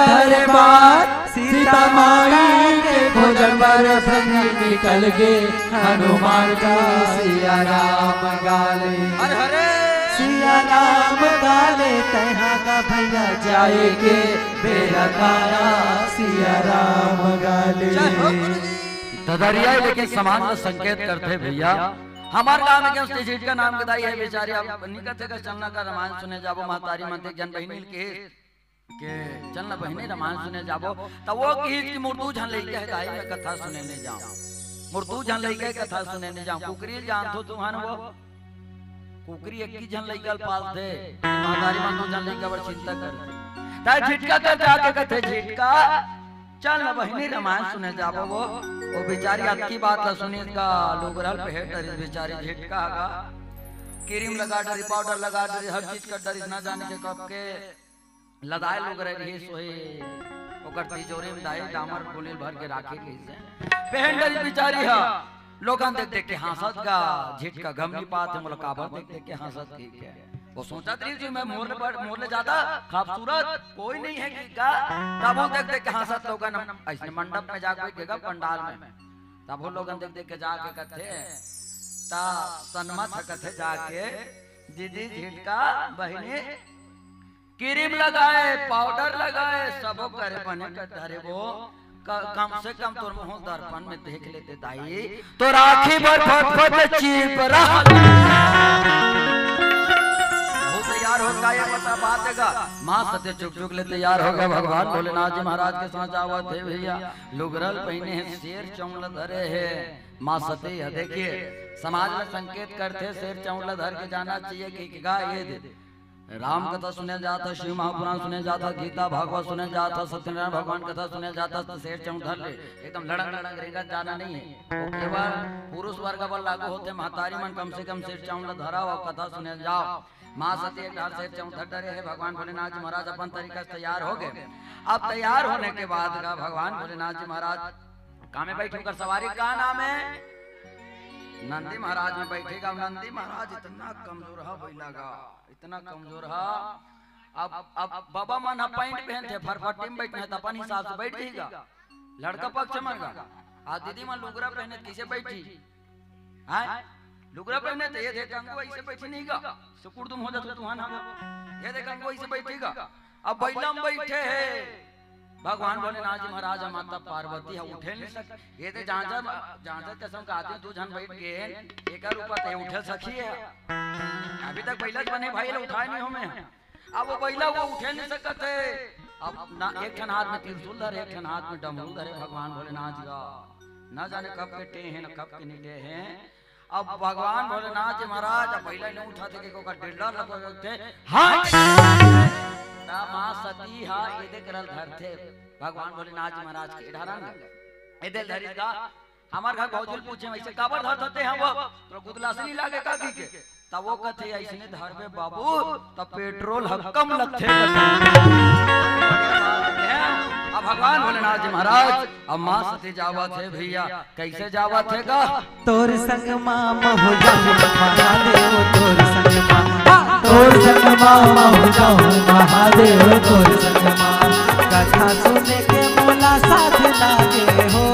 Speaker 1: धरे बार सीता माई के भोजन बर संग निकल गए हनुमान का सिया राम गाले सिया राम गाले तहा का भैया जाएगे बेरा कारा सिया राम गाले
Speaker 2: दरिया लेकिन समाज में संकेत करते भैया हमारे गांव में उसने जीत का नाम बताई है बेचारी अब निकलते का चलना का रामायण सुने जाबो महतारी मंत्री जन बहिनी के चलना बहिनी रामायण सुने जाबो तब वो की मुर्दू झन लेके गाय में कथा सुने नहीं जाओ मुर्दू झन लेके कथा सुने नहीं जाओ कुकरी जान तो तुम्हान वो कुकरी एक की झन लेके पाल थे महतारी मंत्री झन लेके बड़ चिंता करते ताई झिटका कर जाके कथे झिटका चल ना बहिनी रामायण सुने जाबो वो बेचारी आपकी बात ला सुनी का लोगरल पे है डरी बेचारी झटका का क्रीम लगा डरी पाउडर लगा डरी हर चीज का डरी ना जाने के कब के लदाए लोग रही सोए ओकर तिजोरी में दाई डामर फुलिल भर के राखे कैसे पहन डरी बेचारी हा लोगन देख देख के हंसत का झटका गमनी पात है मुलाकात देख देख के हंसत ठीक है वो सोचा थी जी मैं मोरले ज्यादा खूबसूरत कोई नहीं है कि का तब वो देख देख के हंसत लोगन ऐसे मंडप में जाके बैठेगा पंडाल में तब वो लोगन देख देख के जाके कथे ता सन्मत कथे जाके दीदी झिटका बहिनी क्रीम लगाए पाउडर लगाए सबो करे बने धरे वो कम से कम तोर मुंह दर्पण में देख लेते दाई तो राखी पर फट चीप रहा तैयार हो गया बता बात देगा मां सत्य चुक चुक ले तैयार हो गया भगवान भोलेनाथ जी महाराज के साथ आवत है भैया लुगरल पहने हैं शेर चौंगल धरे है मां सत्य देखिए समाज में संकेत करते शेर चौंगल धर के जाना चाहिए कि गाय ये दे राम कथा सुने जाता शिव महापुराण सुने जाता गीता भागवत सुने जाता सत्यनारायण भगवान कथा सुने जाता तो शेर चौंग धर ले एकदम लड़क लड़क रेंगत जाना नहीं है वो केवल पुरुष वर्ग पर लागू होते महतारी मन कम से कम शेर चौंग धरा और कथा सुने जाओ माँ सती एक ढाल शेर चौंग डरे है भगवान भोलेनाथ जी महाराज अपन तरीका से तैयार हो गए अब तैयार होने के बाद का भगवान भोलेनाथ जी महाराज कहाँ में बैठे कर सवारी का नाम है नंदी महाराज में बैठेगा नंदी महाराज इतना कमजोर है लगा इतना कमजोर है अब बाबा मन पैंट पहनते फरफटी में बैठे तो अपन हिसाब से बैठेगा लड़का पक्ष में आ दीदी मन लुगरा पहने कैसे बैठी है लुगरा पहने तो ये देख अंगो ऐसे बैठी नहीं गा सुकुड़ तुम हो जाते तुहान हम ये देख अंगो ऐसे बैठेगा अब बैला में बैठे है भगवान भोलेनाथ जी महाराज माता पार्वती है उठे नहीं सक ये तो जांजर कसम का आते दो जन बैठ गए एक ऊपर ते उठे सखी है अभी तक बैला बने भाई उठाए नहीं हमें अब वो बैला वो उठे नहीं सकते अब ना एक ठन हाथ में त्रिशूल धरे एक ठन हाथ में डमरू धरे भगवान भोलेनाथ जी का ना जाने कब के टे हैं ना कब के नीटे हैं अब भगवान भोलेनाथ जी महाराज पहले नहीं उठाते कि को का डेढ़ लगते हां मां सती हा ये करल धरते भगवान भोलेनाथ जी महाराज के ढारंग ए दिल धरी का हमार घर भौजल पूछे वैसे काबर धरते हैं वो तो गुदला से नहीं लागे का की के तब वो कहते ऐसने धरबे बाबू तब पेट्रोल हक्कम लगते अब भगवान भोलेनाथ जी महाराज अब मां सती जावत है भैया कैसे जावत है का
Speaker 1: तोर संग मामा हो जाऊं महादेव तोर संग मामा हो जाऊं महादेव तोर संग मामा कथा सुने के मोला साथ लागे हो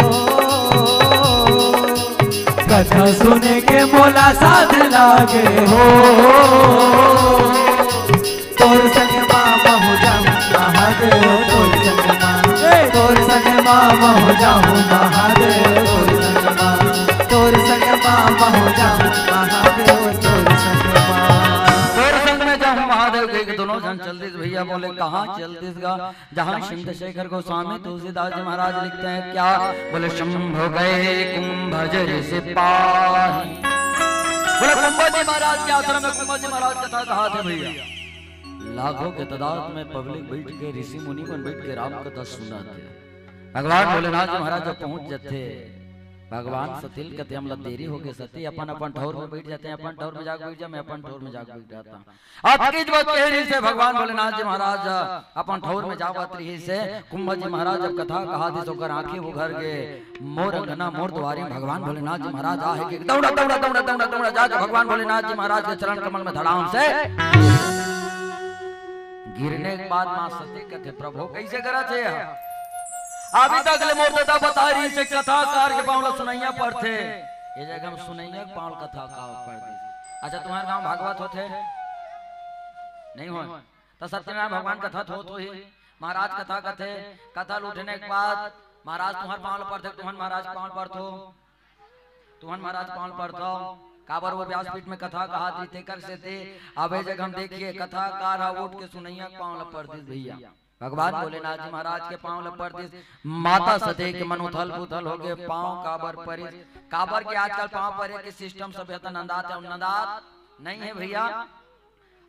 Speaker 1: कथा सुने के मोला साथ लागे हो तोर संग मामा हो जाऊं महादेव तोर संग मामा हो जाऊं महादेव तोर संग मामा हो जाऊं महादेव तोर संग में जाऊं महादेव के दोनों जन चलते भैया
Speaker 2: भैया बोले कहाँ चलतीसगा, जहाँ चंद्रशेखर गोस्वामी तुलसीदास जी महाराज लिखते हैं क्या, बोले शंभु गए कुंभजर से पाही। बोले कुंभ जी महाराज के आश्रम में कुंभ जी महाराज कथा कहा थे भैया, लाखों के तादाद में पब्लिक बैठ के ऋषि मुनि बन बैठ के राम कथा सुना थे। भगवान भोलेनाथ जी महाराज जब पहुंच जाते, भगवान सतिल कहते हम लोग देरी हो गए सती, अपन अपन ठौर में बैठ जाते हैं, अपन ठौर में जाग बैठ जा, मैं अपन ठौर में जाग बैठ जाता हूं। आपकी जो कहरी से भगवान भोलेनाथ जी महाराज अपन ठौर में जावत रही से कुंभ जी महाराज जब कथा कहा दी तो कर आंखें उघर गए, मोर अंगना मोर द्वारे भगवान भोलेनाथ जी महाराज आए कि दौड़ा दौड़ा दौड़ा दौड़ा दौड़ा जाकर भगवान भोलेनाथ जी महाराज के चरण कमल में धड़ाम से गिरने के बाद मां सती कहते प्रभु कैसे करा थे अभी तक ले मोर दादा बता रही से कथाकार के पावला सुनैया पढ़ते, ये जगह हम सुनैया पावल कथा का पढ़ते। अच्छा तुम्हारे गांव भागवत होते नहीं हो तो सत्यनारायण भगवान कथा तो ही महाराज कथा कथे, कथा लूटने के बाद महाराज तुम्हारे पावल पढ़ते, तुम्हारे महाराज पावल पढ़तो, तुम्हारे महाराज पावल पढ़तो काबर वो व्यासपीठ में कथा कहा दी कर से थे। अब जगह हम देखिए कथाकार उठ के सुनैया पावल पढ़ते भैया, भगवान भोलेनाथ जी महाराज के पांव लपट दी, माता सती के मन उथल पुथल हो गए, पांव काबर परे, काबर के आजकल पांव परे के सिस्टम सब नंदात है, नंदात नहीं है भैया।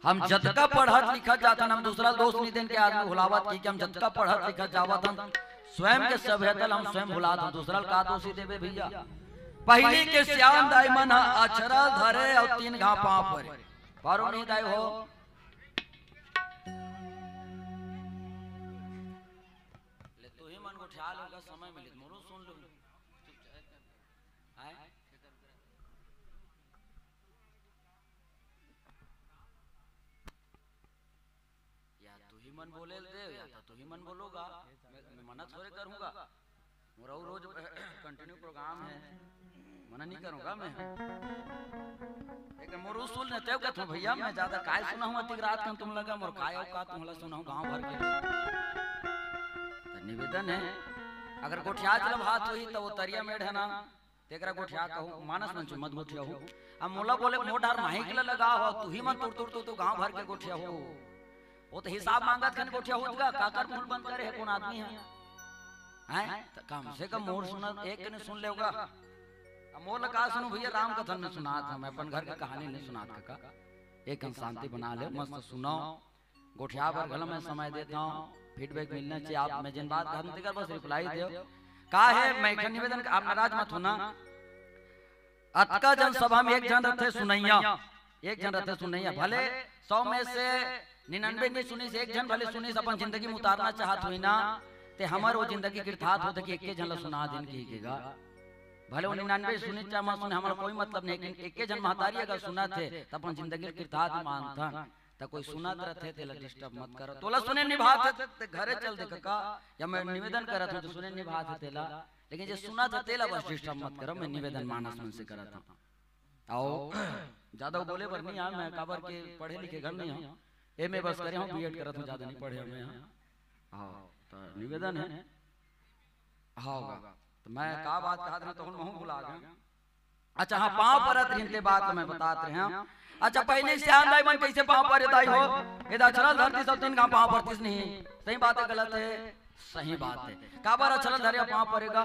Speaker 2: हम जतका पढ़त लिखत जाता हम दूसरा दोस्त नहीं देन के आदमी भुलावत की कि हम जतका पढ़त लिखत जावत हम स्वयं के सभ्यतल हम स्वयं भुलात हम, दूसरा का दोषी देवे भैया। पहली के श्याम दाई मन अक्षरा धरे और 3 घाव पांव परे, पारो नहीं दाई हो समय मिले मोरो सुन लो आए या तू ही मन बोले दे या तू ही मन बोलोगा, मैं मना थोड़े करूंगा, मोरा रोज कंटिन्यू प्रोग्राम है, मना नहीं करूंगा मैं। लेकिन मोरो सुन लेते हो क्या भैया, मैं ज्यादा काय सुना हूं अतिक रात का तुम लगा मोर काय का तुमला सुना हूं गांव भर के निवेदन है। अगर गोठिया जब हाथ हुई तो वो तरिया मेढ़ है ना तेकरा गोठिया कहूं मानस मन मत गोठिया हो, अब मोला बोले मोटार माही के लगा हो तू ही मन तुर तुर तो गांव भर के गोठिया हो, वो तो हिसाब मांगत खन गोठिया होगा काकर मुंह बंद करे है कौन आदमी है हैं, तो कम से कम मोर सुना एक ने सुन लेगा। अब मोर लगा सुनो भैया राम कथन में सुना था, मैं अपन घर की कहानी नहीं सुना का, एक शांति बना ले मस्त सुनाओ, गोठिया पर गल में समय देता हूं, फीडबैक मिलना चाहिए। आप मैं जिन बात कहते कर बस रिप्लाई दो का है, मैं एक निवेदन आप नाराज मत होना। अतका जनसभा में एक जन रहते सुनैया, एक जन रहते सुनैया, भले 100 में से 99 नहीं सुनी से एक जन भले सुनी से अपन जिंदगी में उतारना चाहत हुई ना ते हमर वो जिंदगी गिरथात होते कि एक जन सुना दिन कीगा, भले 99 सुनी चाहे मत सुने हमारा कोई मतलब नहीं, लेकिन एक जन महतारी अगर सुना थे तो अपन जिंदगी गिरथात मानता तो कोई सुनात रहते थे डिस्टर्ब मत करो, तोला सुने निभात थे घरे चल दे का, या मैं निवेदन करत हूं तो सुने निभात तेला, लेकिन जे सुना था तेला बस डिस्टर्ब मत करो, मैं निवेदन मानस मन से करत हूं। आओ ज्यादा बोले पर नहीं, मैं काबर के पढ़े लिखे घर नहीं हूं, एमए बस करे हूं, बीएड करत हूं, ज्यादा नहीं पढ़े मैं। हां तो निवेदन है होगा तो मैं का बात कहा था तो हम भुला गए। अच्छा हाँ पांव परत हिंदे बात मैं बतात रहे हैं। अच्छा पहले श्याम दाई मन कैसे पांव पर दाई हो, ये अचरल धरती सब 3 गांव पांव परतीस नहीं, सही बात है गलत है, सही बात है। काबर अचरल धरे पांव परेगा,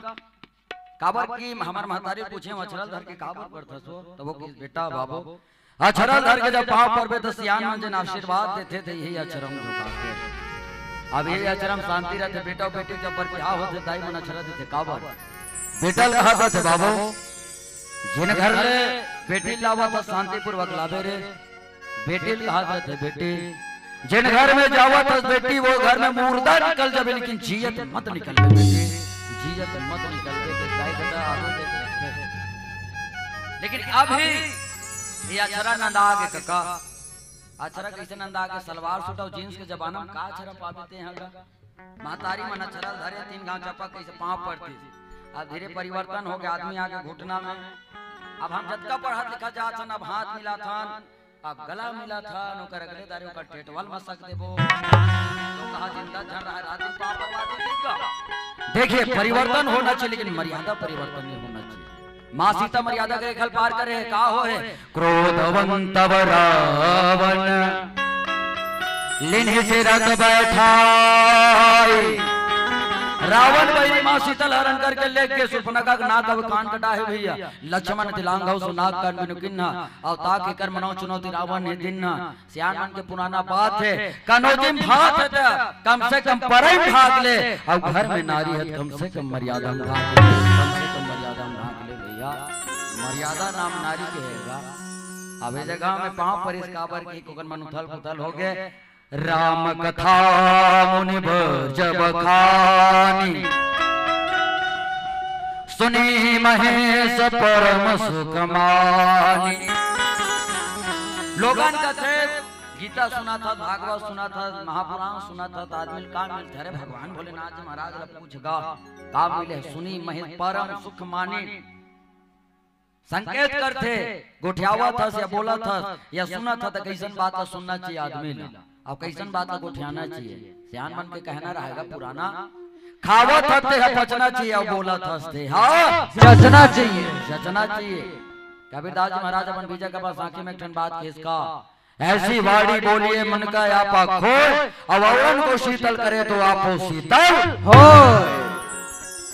Speaker 2: काबर की हमार महतारी पूछे अचरल धर के काबर पड़ता सो, तो वो किस बेटा बाबू अचरल धर के जब पांव पर तो सियान मन जन आशीर्वाद देते थे यही अचरम झुकाते, अब यही अचरम शांति रहते, बेटा बेटी जब पर क्या होते दाई मन अचरल देते काबर बेटा कहा थे बाबू, जिन घर ले बेटी लावा था शांति पूर्वक लावे रे, बेटी कहा थे बेटी, जिन घर में जावा था बेटी वो घर में मुर्दा निकल जावे लेकिन जियत मत निकल बेटी, जियत मत निकल लेकिन अभी ये अचरा नंदा के काका, अचरा कैसे नंदा के सलवार सूट और जींस के जमाना में का अचरा पाते हैं महतारी मन अचरा धरे 3 गांव चप्पा कैसे पांव पड़ती, अब धीरे परिवर्तन हो गया, आदमी आगे घुटना में, अब हम जतका पढ़ा लिखा जात हन, अब हाथ मिला था, अब गला मिला था, नौकर अगले दारे का टेटवल मसक देबो, तो कहा जिंदा झर रहा रात दिन पाप बर्बाद देगा। देखिए परिवर्तन होना चाहिए लेकिन मर्यादा परिवर्तन नहीं होना चाहिए। मां सीता मर्यादा के खल पार करे का हो है, क्रोधवंत रावण लिन्ह से रख बैठाई रावण बड़ी मां शीतल हरण करके लेके सुपनका का नाक अब कान कटा है भैया लक्ष्मण तिलांगव सुनाग कर बिनु किन्ना और ताके कर मनो चुनौती रावण ने दिन्ना सियान मन के पुराना बात है कनोजिम भात है कम से कम परई भाग ले और घर में नारी है कम से कम मर्यादा में ढाक ले कम से कम मर्यादा में ढाक ले भैया मर्यादा नाम नारी के हैगा अब जगह में पांव पर इस काबर की कोकन मन उथल पुथल हो गए राम कथा मुनि जब खानी सुनी महेश परम सुख मानी लोगन का थे गीता सुना था भागवत सुना था महापुराण सुना था तो आदमी का मिलते अरे भगवान भोलेनाथ जी महाराज ने पूछगा का मिले सुनी महेश परम सुख मानी संकेत करते गोठियावा था या बोला था या सुना था तो कैसन बात का सुनना चाहिए आदमी ने अब कैसन बात का गोठियाना चाहिए सियान मन के कहना रहेगा पुराना खावा थकते है पचना चाहिए और बोला थसते हाँ
Speaker 1: जचना चाहिए
Speaker 2: जचना चाहिए कबीरदास जी महाराज अपन बीजा के पास आंखी में ठंड बात किसका ऐसी वाड़ी बोलिए मन का आपा खोए अब अवन को शीतल करे तो आपो शीतल
Speaker 1: हो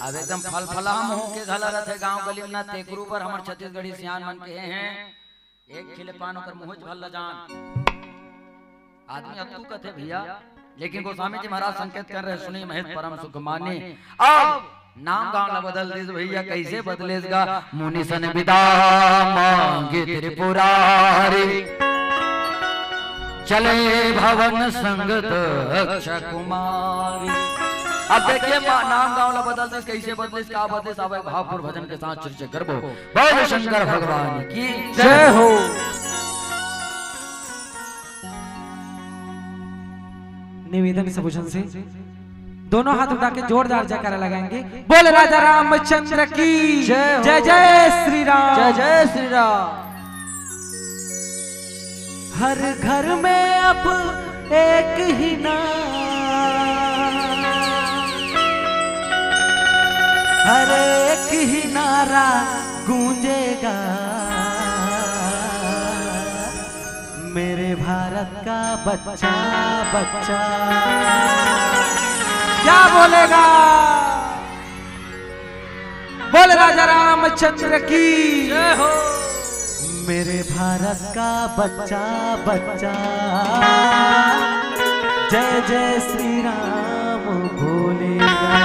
Speaker 2: अब एकदम फल फलाम हो के घला रथे गांव गली में ना तेकरू पर हमर छत्तीसगढ़ी सियान मन के हैं एक खिले पानो कर मुंह भल जान आदमी अब तू कथे भैया लेकिन गोस्वामी जी महाराज संकेत कर रहे सुनी महेश परम सुख माने अब नाम गांव ला बदल दीज भैया कैसे बदलेगा मुनि सन विदा मांगे त्रिपुरारी चले भवन संगत अक्षय कुमारी अब देखिए नाम गांव ला बदल दीज कैसे बदलेस का बदलेस आवे भावपुर भजन के साथ चर्चा करबो बोल शंकर भगवान की
Speaker 1: जय हो। निवेदन सबूजन से दोनों हाथ उठा के जोरदार जयकारा लगाएंगे बोल राजा रामचंद्र की जय जय श्री राम
Speaker 3: जय जय श्री राम।
Speaker 1: हर घर में अब एक ही नाम हर एक ही नारा गूंजेगा मेरे भारत का बच्चा बच्चा क्या बोलेगा बोल राजा रामचंद्र की जय हो। मेरे भारत का बच्चा बच्चा जय जय श्री राम बोलेगा।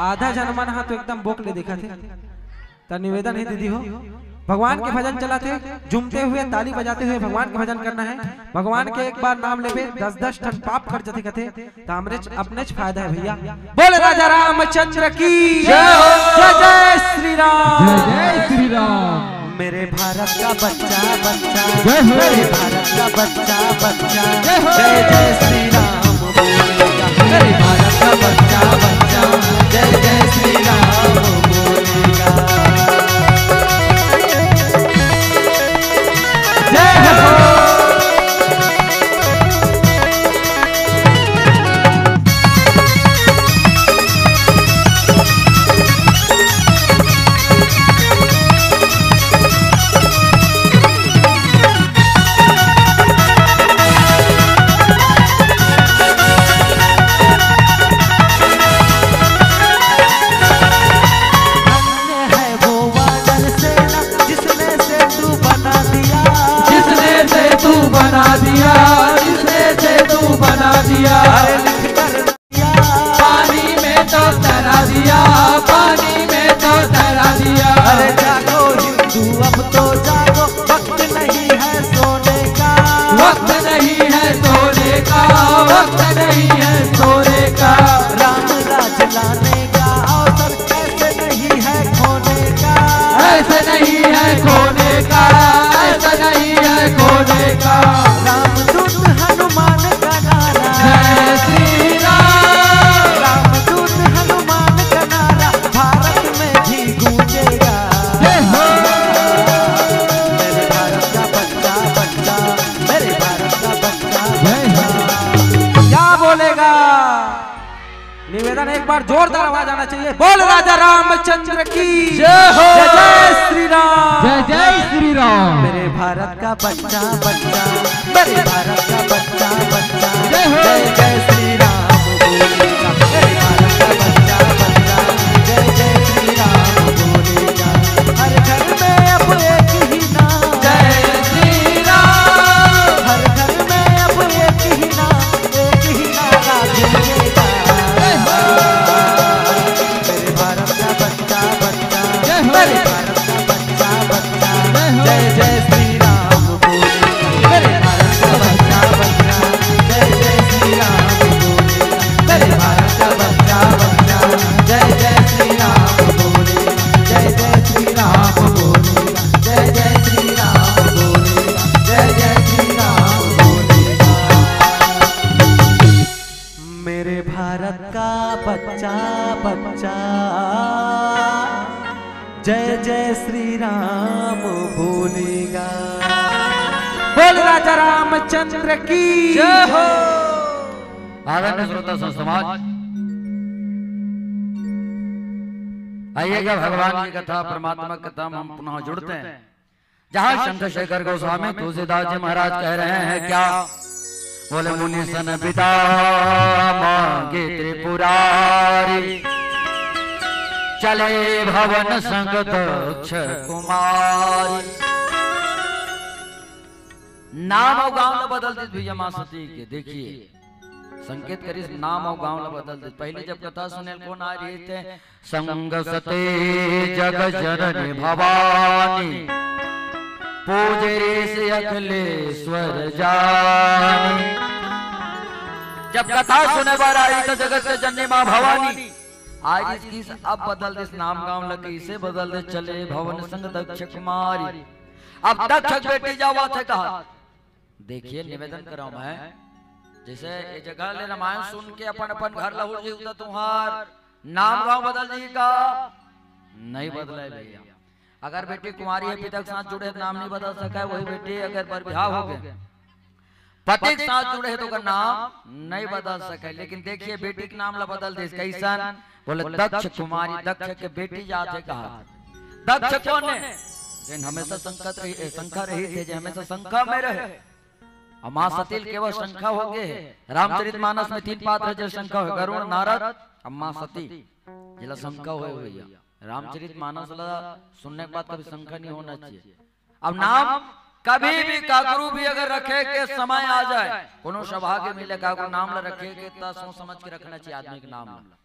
Speaker 1: आधा जनमन हा तो एकदम बोक ले देखा थे। तो निवेदन है दीदी हो, भगवान के भजन चलाते झूमते हुए ताली बजाते हुए भगवान के भजन करना है। भगवान के एक बार नाम लेवे 10-10 टन पाप कर जाते कथे तो हमरे अपने फायदा है भैया। बोले राजा रामचंद्र की जय हो, जय श्री राम,
Speaker 3: जय श्री राम।
Speaker 1: मेरे भारत का बच्चा बच्चा, मेरे भारत का बच्चा बच्चा, जय जय श्री राम बोलेगा। मेरे भारत का बच्चा बच्चा, जय जय श्री राम बोलेगा। जय हो।
Speaker 3: पानी में तो तैरा दिया, पानी में तो तैरा दिया।
Speaker 1: अरे जागो हिंदू अब तो जागो, वक्त नहीं है सोने का,
Speaker 3: वक्त नहीं है सोने का, वक्त नहीं है सोने का।
Speaker 1: राम राज लाने का अवसर ऐसे नहीं है खोने का,
Speaker 3: ऐसे नहीं है खोने का, ऐसे नहीं है खोने का।
Speaker 1: रामदूत हनुमान का नारा,
Speaker 3: जय श्री राम।
Speaker 1: रामदूत हनुमान का नारा भारत में भी गूंजेगा।
Speaker 3: जय हो।
Speaker 1: मेरे भारत का बच्चा बच्चा, मेरे भारत का बच्चा
Speaker 3: जय हो।
Speaker 1: क्या बोलेगा? निवेदन एक बार जोरदार आवाज आना चाहिए। बोल राजा रामचंद्र की
Speaker 3: जय हो।
Speaker 1: जय जय श्री राम,
Speaker 3: जय जय श्री राम।
Speaker 1: मेरे भारत का बच्चा बच्चा, मेरे भारत का बच्चा बच्चा,
Speaker 3: जय हो।
Speaker 1: जय जय श्री राम बोलेगा। मेरे भारत का बच्चा बच्चा, जय जय श्री राम बोलेगा। हर घर में अब एक ही नाम,
Speaker 3: जय श्री राम।
Speaker 1: हर घर में अब एक ही नाम, एक ही नारा गूंजेगा। मेरे भारत का बच्चा बच्चा,
Speaker 3: जय हो।
Speaker 1: मेरे भारत का बच्चा बच्चा,
Speaker 3: जय हो।
Speaker 1: जय जय श्री राम बोलेगा। मेरे भारत का बच्चा बच्चा, जय जय श्री राम बोलेगा। मेरे भारत का बच्चा बच्चा, जय जय श्री राम बोलेगा। जय जय श्री राम बोलेगा, जय जय श्री राम बोलेगा, जय जय श्री राम बोलेगा। मेरे भारत का बच्चा बच्चा, जय जय श्री राम बोलेगा। बोल राजा रामचंद्र की जय हो।
Speaker 2: आदरणीय श्रोता समाज, आइएगा भगवान की कथा परमात्मा की कथा में हम पुनः जुड़ते हैं। जहाँ चंद्रशेखर गोस्वामी तुलसीदास जी महाराज कह रहे हैं क्या? बोले मुनि सन पिता मांगे त्रिपुरारी, चले भवन संग दक्ष कुमारी। नाम और गांव बदल दे भैया मां सती के। देखिए संकेत करिस, नाम और गांव बदल दे। पहले जब कथा सुने कौन आ रहे थे? संग सते जग जननी भवानी, पूजे से अखिलेश्वर जानी। जब कथा सुने बार आई तो जगत से जननी मां भवानी। आज इसकी अब बदल दे, नाम गांव लगे इसे बदल दे, चले भवन संग दक्ष कुमारी। अब दक्ष बेटी जावा थे कहा। देखिए निवेदन करो मैं, जैसे ये जगह ले रामायण सुन के अपन अपन घर लहुर जी उदा तुम्हार नाम गांव बदल जी का नहीं बदले भैया। अगर बेटी कुमारी है पिता के साथ जुड़े नाम नहीं बदल सका। वही बेटी अगर पर ब्याह हो गए पति के साथ जुड़े तो का नाम नहीं बदल सके। लेकिन देखिए बेटी के नाम ला बदल दे कैसन? बोले दक्ष कुमारी। दक्ष के बेटी जाते कहा। दक्ष कौन है? जिन हमेशा शंका रही थे, जो हमेशा शंका में रहे। और मां सती केवल शंका हो गए। रामचरितमानस में 3 पात्र जो शंका हो, गरुड़ नारद और मां सती जिला शंका हो भैया। रामचरितमानस सुनने के बाद कभी शंका नहीं होना चाहिए। अब नाम कभी भी काकरू भी अगर रखे के समय आ जाए कोनो सौभाग्य मिले काकरू नाम ला रखे के तो सोच समझ के रखना चाहिए आदमी के नाम ला।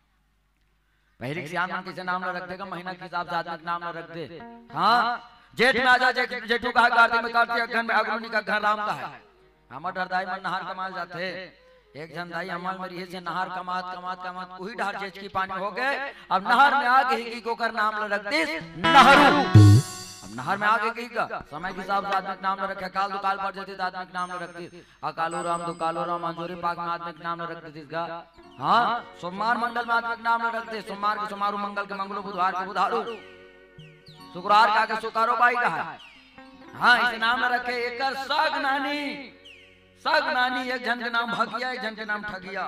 Speaker 2: पहले से आदमी किसे नाम ला रख देगा महीना के हिसाब से आदमी के नाम ला रख दे। हाँ जेठ में आ जाए जेठू का कार्तिक में कार्तिक घन में अग्नि का घर राम का है। हमर डरदाई मन नहार कमाल जाते एक जन दाई अमल में रही से नहार कमात कमात कमात वही ढार जेठ की पानी हो गए। अब नहर में आके ही को कर नाम ला रख दे नहरू। अब नहर में आगे कही का समय के हिसाब से आदमी के नाम न रखे। काल दो काल पड़ जाती तो आदमी के नाम न रखती। अकालो राम दो कालो राम अंजोरी पाक में आदमी के नाम न रखते इसका। हाँ सोमवार मंगल में आदमी के नाम न रखते। सोमवार के सोमारू मंगल के मंगलो बुधवार के बुधारू शुक्रवार का के सुकारो बाई का है। हाँ इसे नाम न रखे। एक सग नानी एक जन के नाम भगिया एक जन के नाम ठगिया।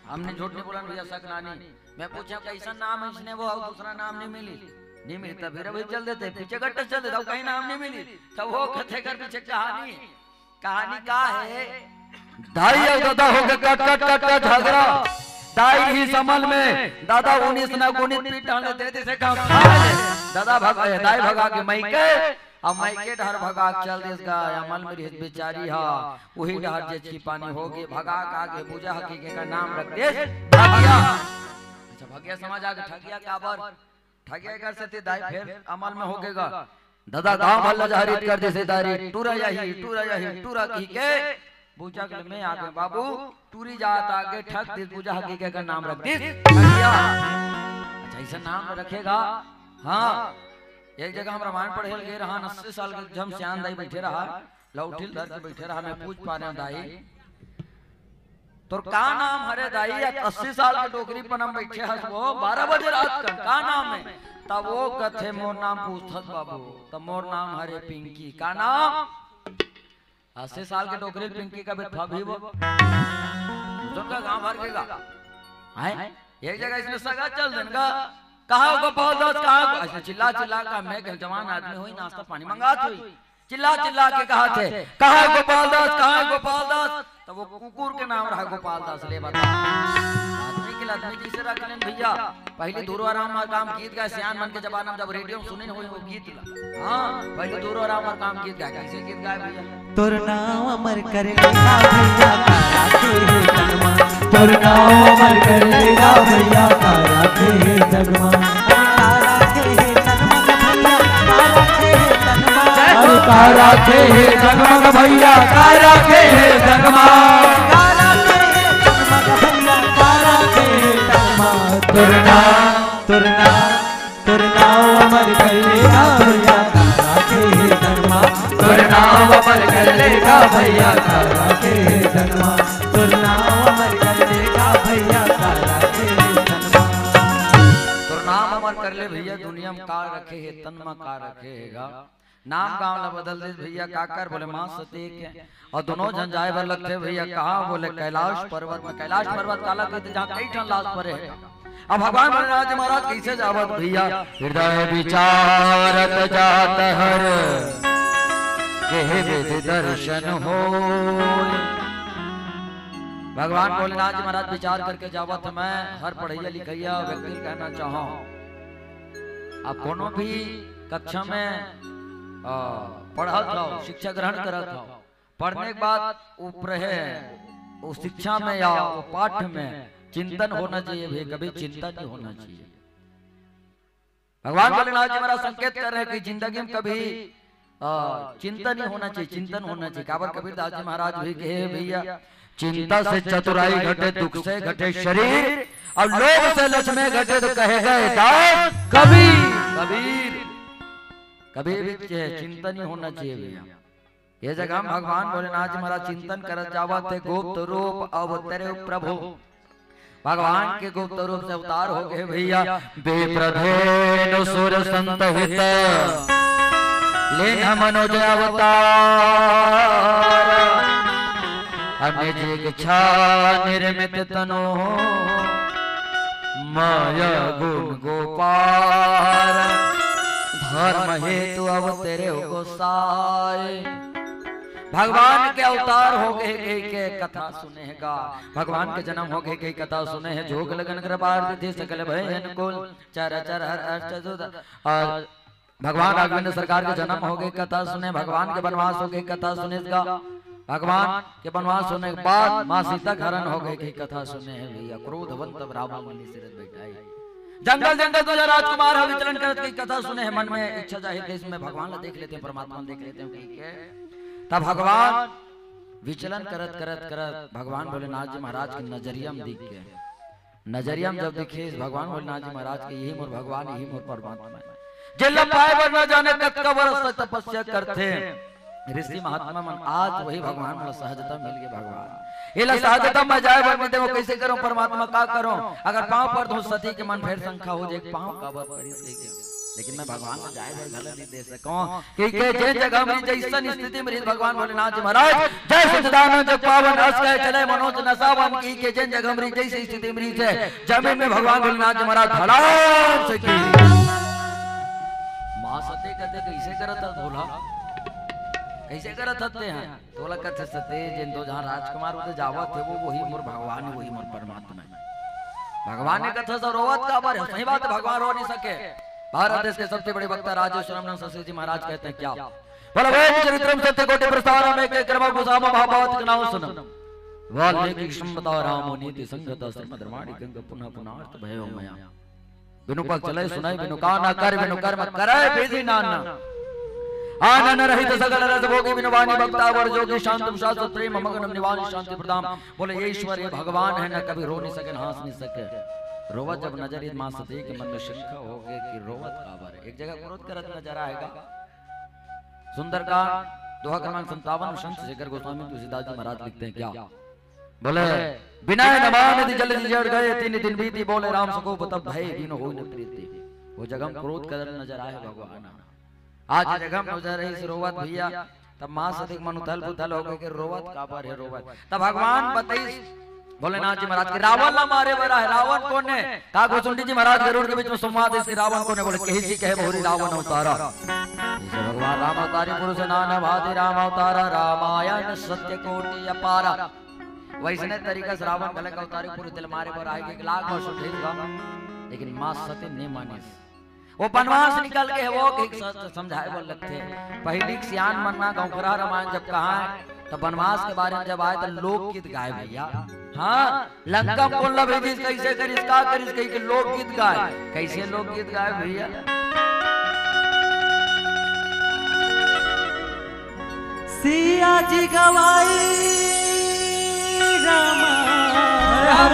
Speaker 2: हमने झूठ नहीं बोला भैया सग नानी। मैं पूछा कैसा नाम है इसने वो दूसरा नाम नहीं मिली तब फिर अभी चल देते पीछे गट्टा चल देता कहीं नाम नहीं मिली तब वो कथे कर पीछे कहानी का है। दाई और दादा हो गए कट कट कट कट झगड़ा। दाई ही समल में दादा 19 ना गुणित पीठ डाल देते से काम दादा भगा दाई भगा के मैके अब मैके ढहर भगा चल देस का अमल में रह बेचारी हा वही ढहर जे की पानी होगी भगा का आगे पूजा हकीके का नाम रख दे ठगिया। अच्छा भगिया समझ आगे ठगिया क्या बार ठगिया कर सकते दाई फिर अमल में होगेगा। दादा गांव भल्ला जहरीत कर देसे दारी टूरा जाही टूरा की के पूजा के में आगे बाबू टूरी जात आगे ठग दे पूजा हकीके का नाम रख दे ठगिया। अच्छा ऐसा नाम रखेगा। हाँ एक जगह हम रामायण पढ़े गए रहा 80 साल के जम श्यान दाई बैठे रहा लौटिल धर के बैठे रहा। मैं पूछ पा रहा दाई तो का नाम हरे दाई 80 साल के टोकरी पर हम बैठे हस वो 12 बजे रात का नाम है तब वो कथे मोर नाम पूछत बाबू तब मोर नाम हरे पिंकी का नाम 80 साल के टोकरी पिंकी का बैठा भी वो का गांव भर के गा है। एक जगह इसमें सगा चल देगा कहा गोपाल दास कहा चिल्ला चिल्ला का मैं जवान आदमी हुई नाश्ता पानी मंगात हुई चिल्ला चिल्ला के कहा थे कहा गोपाल दास तब वो कुकुर के नाम रहा गोपाल दास ले बता आदमी के आदमी जिसे रख लें भैया। पहले दूरो आराम और काम गीत गाए सियान मन के जमाना में जब रेडियो सुने हुई वो गीत ला। हाँ पहले दूरो आराम और काम गीत गाए कैसे गीत गाए भैया
Speaker 3: तोर नाम अमर करेगा भैया तारा के जगमा तोर नाम अमर करेगा भैया तारा के जगमा तारा के जगमग भैया तारा के जगमा तुरना अमर करेगा भैया तारा के जगमा तुरना अमर करेगा भैया तारा के जगमा तुरना अमर करेगा भैया तारा के जगमा।
Speaker 2: नाम अमर कर ले भैया दुनिया में का रखे है तन में का रखेगा। नाम गांव ला बदल दे भैया काकर बोले मां सती के और दोनों जन जाए बर लगते भैया कहा बोले कैलाश पर्वत में। कैलाश पर्वत काला कहते जहां कई ठन लाश परे है। अब भगवान बलराज महाराज कैसे जावत भैया हृदय विचारत जात हर के विद दर्शन हो। भगवान भोलेनाथ महाराज विचार करके जावत मैं हर पढ़ैया लिखैया व्यक्ति कहना चाहूं आप कोनो भी कक्षा में पढ़त हो शिक्षा ग्रहण करत हो पढ़ने के बाद ऊपर है उस शिक्षा में या वो पाठ में चिंतन होना चाहिए भाई कभी चिंता नहीं होना चाहिए। भगवान भोलेनाथ जी महाराज संकेत कर रहे हैं कि जिंदगी में कभी चिंता नहीं होना चाहिए चिंतन होना चाहिए। काबर कबीरदास जी महाराज भी कहे भैया चिंता से चतुराई घटे दुख से घटे शरीर और लोभ से लक्ष्मी घटे तो कहे गए दास कबीर कभी भी चिंतन नहीं होना चाहिए भैया। ये जगह भगवान भोलेनाथ जी महाराज चिंतन करत जावत थे गुप्त रूप अवतरे प्रभु। भगवान के गुप्त रूप से अवतार हो गए भैया बेप्रधेन सुर संत हित लेन मनोज अवतार अनिज इच्छा निर्मित तनो माया गुण गोपाल धर्म हेतु अवतरे गोसाई। भगवान के अवतार हो गए के कथा सुनेगा भगवान के जन्म हो गए कथा सुने है जोग लगन कृपार तिथि सकल भय अनुकूल चर चर हर और भगवान राघवेंद्र सरकार के जन्म हो गए कथा सुने, भगवान के वनवास हो गए कथा सुने, इसका भगवान के वनवास होने के बाद माँ सीता का हरण हो गए की कथा सुने हैं भैया। क्रोधवंत रावण मुनि सिरत बैठाई, जंगल जंगल तुझा राजकुमार है विचलन करत की कथा सुने हैं। मन में इच्छा जाहिर है इसमें भगवान को देख लेते हैं, परमात्मा देख लेते हैं, ठीक है। तब भगवान विचलन करत करत करत भगवान भोलेनाथ जी महाराज के नजरिया में दिख गए। नजरिया में जब दिखे भगवान भोलेनाथ जी महाराज के यही मोर भगवान यही मोर परमात्मा है, जिल्ला पाए बर न जाने कब का वर्ष तक तपस्या करते ऋषि महात्मा मन, आज वही भगवान मला सहजता मिल गई। भगवान ये सहजता मैं जाए बर नहीं देखो कैसे करूं परमात्मा का करूं, अगर पांव पर धो सती के मन फेर शंका हो जाए पांव का बर पड़ी सही, लेकिन मैं भगवान को जाए बर गलत नहीं दे सकूं कि जे जगह में जैसन स्थिति में भगवान भोलेनाथ जी महाराज जय सच्चिदानंद जग पावन रस कहे चले मनोज नसावन की के जे जगह में जैसी स्थिति में है जमीन में भगवान भोलेनाथ जी महाराज धड़ाम से की मां सती कहते कैसे करत भोला कैसे करत हते हैं तोला कथे सते जिन दो जहां राजकुमार उधर जावत थे वो वही मोर भगवान वही मोर परमात्मा है। भगवान ने कथा से रोवत का बार सही बात भगवान रो नहीं सके। भारत देश के सबसे बड़े वक्ता राजेश्वरम शास्त्री जी महाराज कहते हैं क्या बोला वेद चरित्रम सत्य कोटि प्रस्तावना में के क्रम गुसामा भागवत के नाम सुनो वाल्मीकि संबता राम नीति संगत श्रीमद् रामायण गंगा पुनः पुनः अर्थ भयो मया बिनु पग चले सुनाई बिनु काना कर बिनु कर्म करे विधि नाना आनन रहित सकल रस भोगी बिनु वाणी भक्ता वर जोगी शांतम शाश्वत प्रेम मगन निवास शांति प्रदाम। बोले ये ईश्वर ये भगवान है ना कभी रो नहीं सके ना हंस नहीं सके। रोवत जब नजर मां सती के मन में शंका हो गई कि रोवत काबर एक जगह क्रोध करत नजर आएगा। सुंदरकांड दोहा क्रमांक 57 संत शेखर गोस्वामी तुलसीदास जी महाराज लिखते हैं क्या बोले बिना नमान यदि जल जड़ गए तीन दिन बीती बोले राम सको तब भय बिनु होई न प्रीति। वो जगह में क्रोध करत नजर आए भगवान आज जगह में नजर रही से रोवत भैया तब मां सती मन उथल पुथल हो गए कि रोवत काबर है रोवत। तब भगवान बताई भोलेनाथ जी महाराज के रावण ना मारे बरा है रावण कौन है का गोसुंडी जी महाराज गरुड़ के बीच में संवाद इसके रावण कौन है बोले कही कहे भोरी रावण अवतारा जैसे भगवान राम अवतारी पुरुष नाना भाति राम अवतारा रामायण सत्य कोटि अपारा वैसने तरीका से रावण गले का अवतारी पुरुष दिल मारे पर आएगी 1 लाख वर्ष उठेगा लेकिन मां सती ने मानी। वो वनवास निकल के वो समझाए बोल लगते पहली सियान मन्ना गौखरा रामायण जब कहा है तब वनवास के बारे में जब आए तो लोकगीत गाए भैया। हाँ लंका कौन ला भेजी कैसे करिस का करिस कही के लोकगीत गाए कैसे लोकगीत गाए भैया।
Speaker 3: सिया जी गवाई राम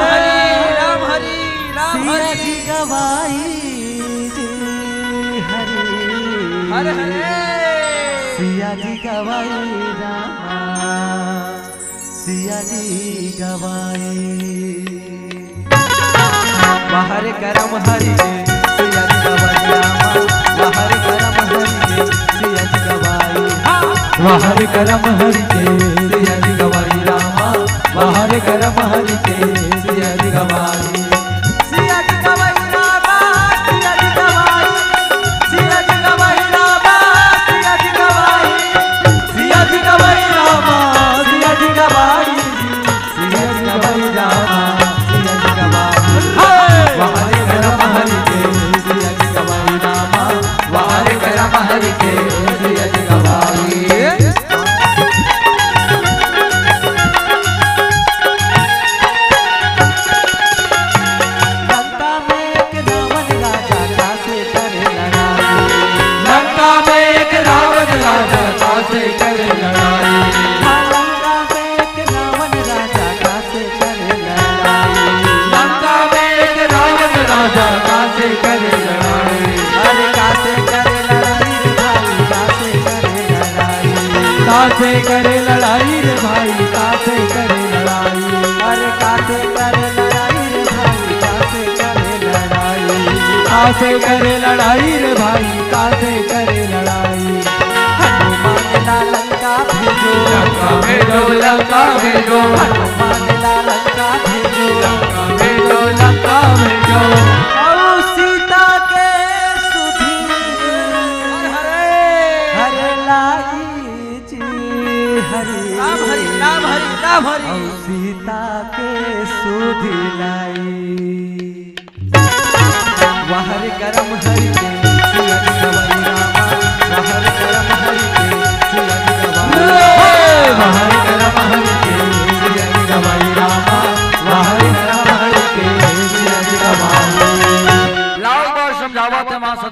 Speaker 1: हरि राम हरि राम
Speaker 3: सिया
Speaker 1: हरि
Speaker 3: जी गवाई
Speaker 1: हरे हरे
Speaker 3: सिया जी गवाई रामा सिया जी गवाई बाहर करम हरि के सिया जी गवाई रामा बाहर करम हरि के सिया जी गवाई बाहर करम हरि के सिया जी गवाई रामा बाहर करम हरि के सिया जी गवाई सिया जी गवाई रामा सिया जी गवाई सिया जी गवाई रामा सिया जी गवाई सिया जी गवाई रामा सिया जी गवाई सिया जी गवाई रामा सिया जी गवाई बाहर करम हरि के सिया जी गवाई रामा बाहर करम हरि के सिया जी गवाई। कासे करे लड़ाई रे भाई कासे करे लड़ाई अरे कासे करे लड़ाई रे भाई कासे करे लड़ाई कासे करे लड़ाई रे भाई कासे करे लड़ाई हनुमान ला लंका भेजो लंका भेजो लंका भेजो हनुमान ला लंका भेजो लंका भेजो लंका भेजो और सीता के सुधी हरे लाई
Speaker 1: राम हरि राम हरि राम हरि
Speaker 3: सीता के सुधी लाई बाहर करम हरि के सिया जी गवाई रामा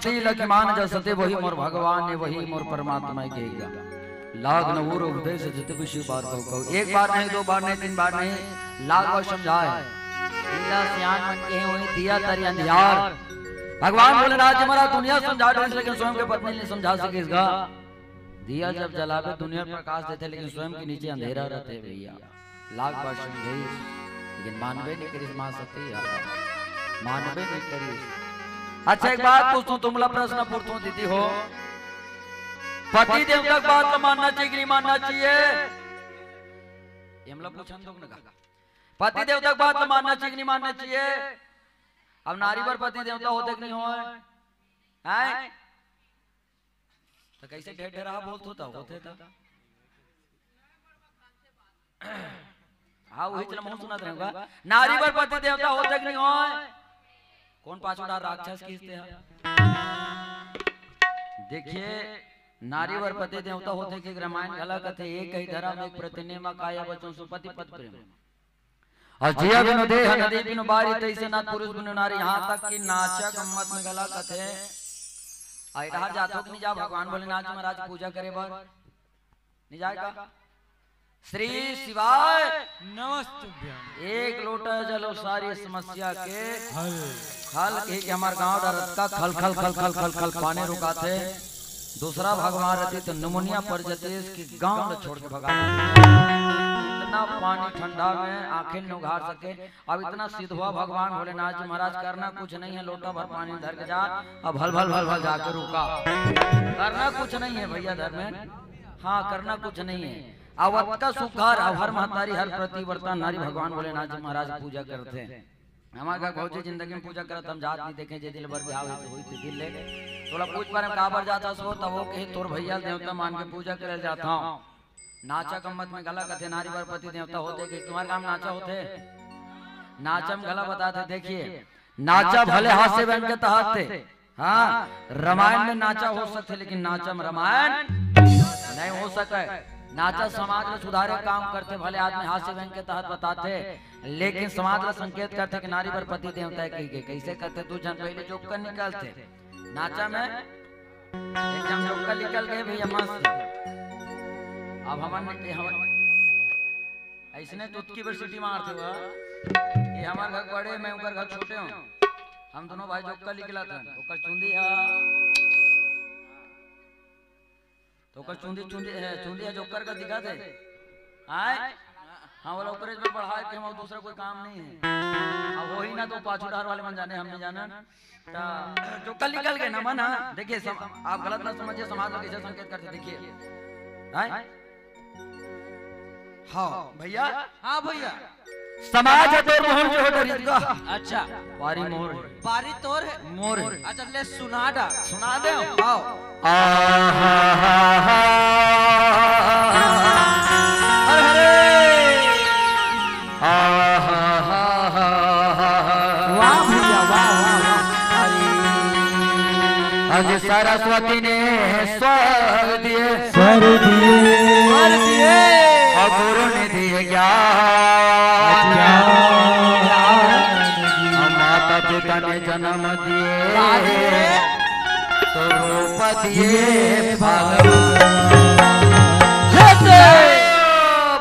Speaker 2: सती लखमान जसते वही मोर भगवान ने वही मोर परमात्मा कहेगा। लाग नवूर उपदेश जित भी शिव बार को एक बार नहीं, दो बार नहीं, तीन बार नहीं, लाख बार समझाए। दिया सियान मन के हुए दिया तरी अंधियार। भगवान भोलेनाथ जी महाराज दुनिया समझा रहे लेकिन स्वयं के पत्नी नहीं समझा सके इसका। दिया जब जलावे दुनिया प्रकाश देते लेकिन स्वयं के नीचे अंधेरा रहते भैया। लाख बार समझे लेकिन मानवे नहीं करी मां सती मानवे नहीं करी। अच्छा एक बात पूछूं, तुमला प्रश्न पूछूं दीदी हो, पति देव तक बात तो मानना चाहिए कि नहीं मानना चाहिए? हमला पूछा तो ना, पति देव तक बात तो मानना चाहिए कि नहीं मानना चाहिए? अब नारी पर पति देवता होते कि नहीं हो हैं? तो कैसे ढेर ढेर बोलते होते था। हाँ वही चला मुंह सुना रहेगा। नारी पर पति देवता होते कि नहीं हो? कौन पांचों राक्षस खींचते हैं? देखिए नारी वर पति देवता होते कि रामायण घला कथे एक ही धर्म एक प्रतिनेमा काया बचन सुपति पद प्रेम और जिया बिनु देह नदी बिनु बारी तैसे ना पुरुष बिनु नारी। यहाँ तक कि नाचा गम्मत में गला कथे आई रहा जातो कि नहीं जा भगवान भोलेनाथ जी महाराज पूजा करे बर नहीं जाएगा। श्री शिवाय नमस्ते। एक लोटा जलो सारी समस्या के हल के हमारे गांव डरत का खल खल खल खल खल खल पानी रुकाते। दूसरा भगवान रहती तो निमोनिया पड़ जाती है, इसकी गांव छोड़ के भगा। इतना पानी ठंडा में आंखें न उघार सके। अब इतना सिद्ध हुआ भगवान भोलेनाथ जी महाराज, करना कुछ नहीं है, लोटा भर पानी धर के जा, अब भल भल भल भल जाकर रुका। करना कुछ नहीं है भैया धर में, हाँ करना कुछ नहीं है। अवत का सुखार हर महतारी हर प्रतिवर्ता नारी भगवान भोलेनाथ जी महाराज पूजा करते हैं। हमारा भौजी जिंदगी में पूजा करत हम जात नहीं देखे जे दिल भर बिहाव हुई थी दिल ले तोला पूछ पर काबर जाता सो तब वो कहे तोर भैया देवता मान के पूजा करे जाता हूं। नाचा कम्मत में गला कथे नारी वर पति देवता होते कि तुम्हारे काम नाचा होते? नाचा में गला बताते। देखिए नाचा भले हाथ से बन के तहत थे, हाँ रामायण में नाचा हो सकते लेकिन नाचा में रामायण नहीं हो सके। नाचा समाज में सुधारे काम करते, भले आदमी हाथ से बैंक के तहत बताते लेकिन समाज में संकेत करते कि नारी पर पति देवता है कही के। कैसे करते? 2 जन पहले जोकर निकलते नाचा में, एक जन जोकर निकल गए भैया मस्त। अब हम ऐसने दूध की सिटी मारते हुआ कि हमारे घर बड़े मैं उनका घर छोटे हूँ, हम दोनों भाई जोकर निकला था ओकर चुंदी है तो कर चुंदी चुंदी चुंदी है जोकर का दिखा दे आए। हाँ वाला ऊपर में बढ़ा के हम दूसरा कोई काम नहीं है। अब वही ना तो पाछूदार वाले मन जाने हम नहीं जाना जो कल निकल गए ना मन। हाँ देखिए आप गलत ना समझिए, समाज में कैसे संकेत करते देखिए। हाँ भैया, हाँ भैया समाज है तोर मोहन जो होता रिश्ता। अच्छा पारी मोर पारी तोर है मोर है। अच्छा ले सुना दे आओ। आज सरस्वती ने स्वर दिए और गुरु ने दिए ज्ञान, माता पिता ने जन्म दिए तो रूप दिए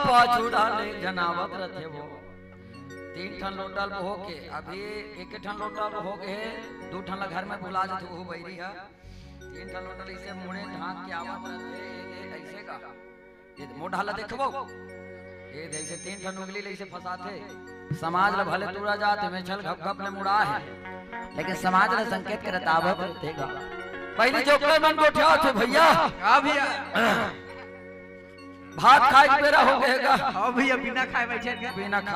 Speaker 2: पाछू डाले जनावत रथे वो 3 ठन लोटल हो के अभी 1 ठन लोटल हो गए 2 ठन घर में बुला जाते वो बैरी है 3 ठन लोटल इसे मुड़े ढाक के आवत रहे ऐसे का ये मोटा ला देखबो ये जैसे 3 ठन उंगली ले इसे फसाते। समाज ल भले तुरा जाते में छल घप घप ने मुड़ा है लेकिन समाज ल संकेत करत आवत रहेगा। पहले जो कोई मन को ठा थे भैया, हां भैया भात खाए के बेरा हो गएगा। हां भैया बिना खाए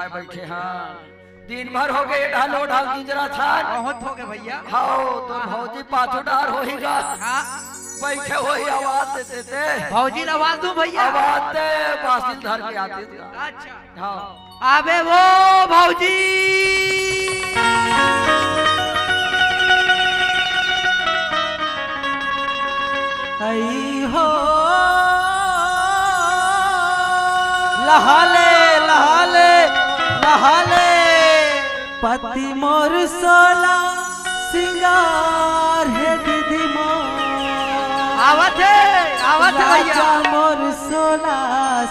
Speaker 2: बैठे हां दिन भर हो गए ढालो ढाल किंजरा छान बहुत हो गए भैया। हां तो भौजी पाछोदार होईगा। हां बैठे होई आवाज देते थे भौजी आवाज दूं भैया आवाज दे बासिल धर के आते थे। अच्छा हां आबे वो भौजी
Speaker 3: आई हो लहाले लहाले लहाले पति मोर सोला सिंगार है दीदी आवत है भैया।
Speaker 1: राजा मोर सोला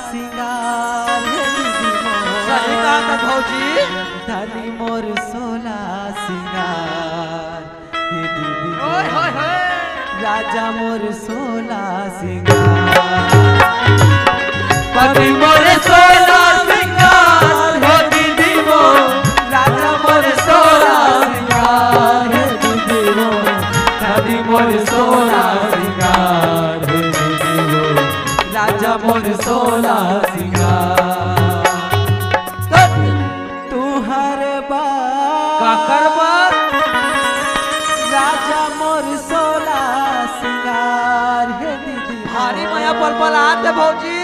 Speaker 1: सिंगार हे दीदी मोर।
Speaker 3: सही कहा था भौजी।
Speaker 1: धनी मोर सोला सिंगार हे दीदी
Speaker 3: ओए होए
Speaker 1: मोर।
Speaker 3: होए।
Speaker 1: राजा मोर सोला सिंगार
Speaker 3: पति मोर सोला सिंगार हो दीदी मोर।
Speaker 1: राजा मोर सोला सिंगार हे दीदी मोर। धनी मोर सोला सिंगार हे दीदी मोर। राजा मोर सोला सिंगार तू हर
Speaker 3: काकर बार
Speaker 1: राजा मोर सोला सिंगार हे दीदी
Speaker 3: भारी माया पल पल आते भौजी।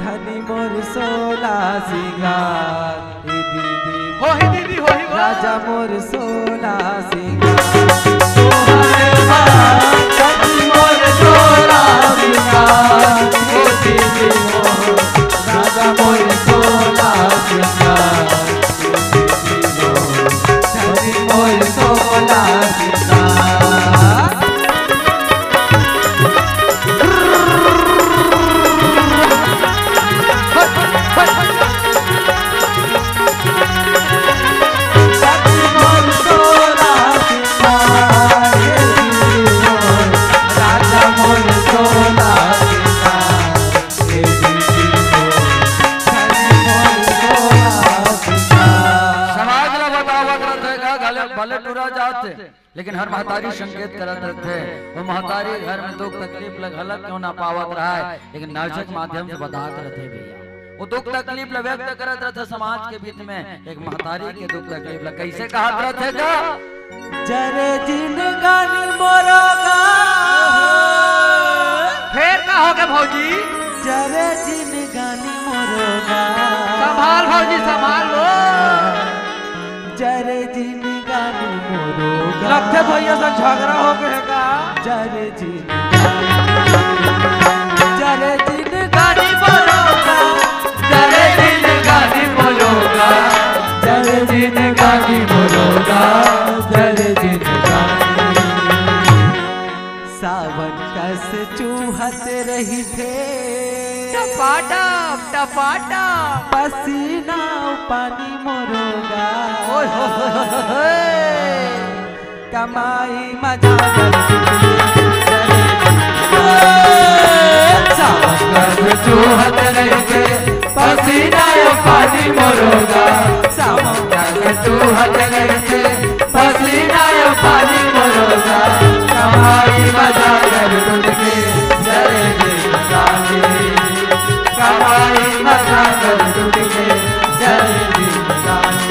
Speaker 1: धनी मोर सोला सिंगार हे दीदी
Speaker 3: हो ही दीदी हो ही
Speaker 1: राजा मोर सोला सिंगार
Speaker 3: पति मोर सोला सिंगार हो दीदी मोर।
Speaker 1: राजा मोर सोला सिंगार धनी मोर सोला सिंगार
Speaker 2: भले टूरा जाते लेकिन हर महतारी संकेत करत रहते। वो महतारी घर में दुख तकलीफ लग हलक क्यों ना पावत रहा है लेकिन नाचक माध्यम से बताते रहते भैया। वो दुख तकलीफ ल व्यक्त करत रहते समाज के बीच में। एक महतारी के दुख तकलीफ ल कैसे कहत रहते का
Speaker 1: जरे जिंदगानी मोरोगा
Speaker 3: फिर कहोगे भौजी।
Speaker 1: जरे जिंदगानी मोरोगा
Speaker 3: संभाल भौजी संभाल लो।
Speaker 1: जरे जिंदगानी मोरोगा
Speaker 3: लगते भैया से झगड़ा हो गया का।
Speaker 1: जरे जिंदगानी मोरोगा
Speaker 3: जरे जिंदगानी मोरोगा।
Speaker 1: जरे जिंदगानी मोरोगा जरे जिंदगानी सावन कस चूहत रही थे
Speaker 3: टपाटप टपाटप
Speaker 1: पसीना पानी मोरोगा
Speaker 3: ओए हो हो।
Speaker 1: कमाई मजा
Speaker 3: चूहत रही थे पसीना पानी मोरोगा। चूहत रही थे पसीना पानी मोरोगा। कमाई मजा कर के जरे जिंदगानी। कमाई मजा कर के जरे जिंदगानी।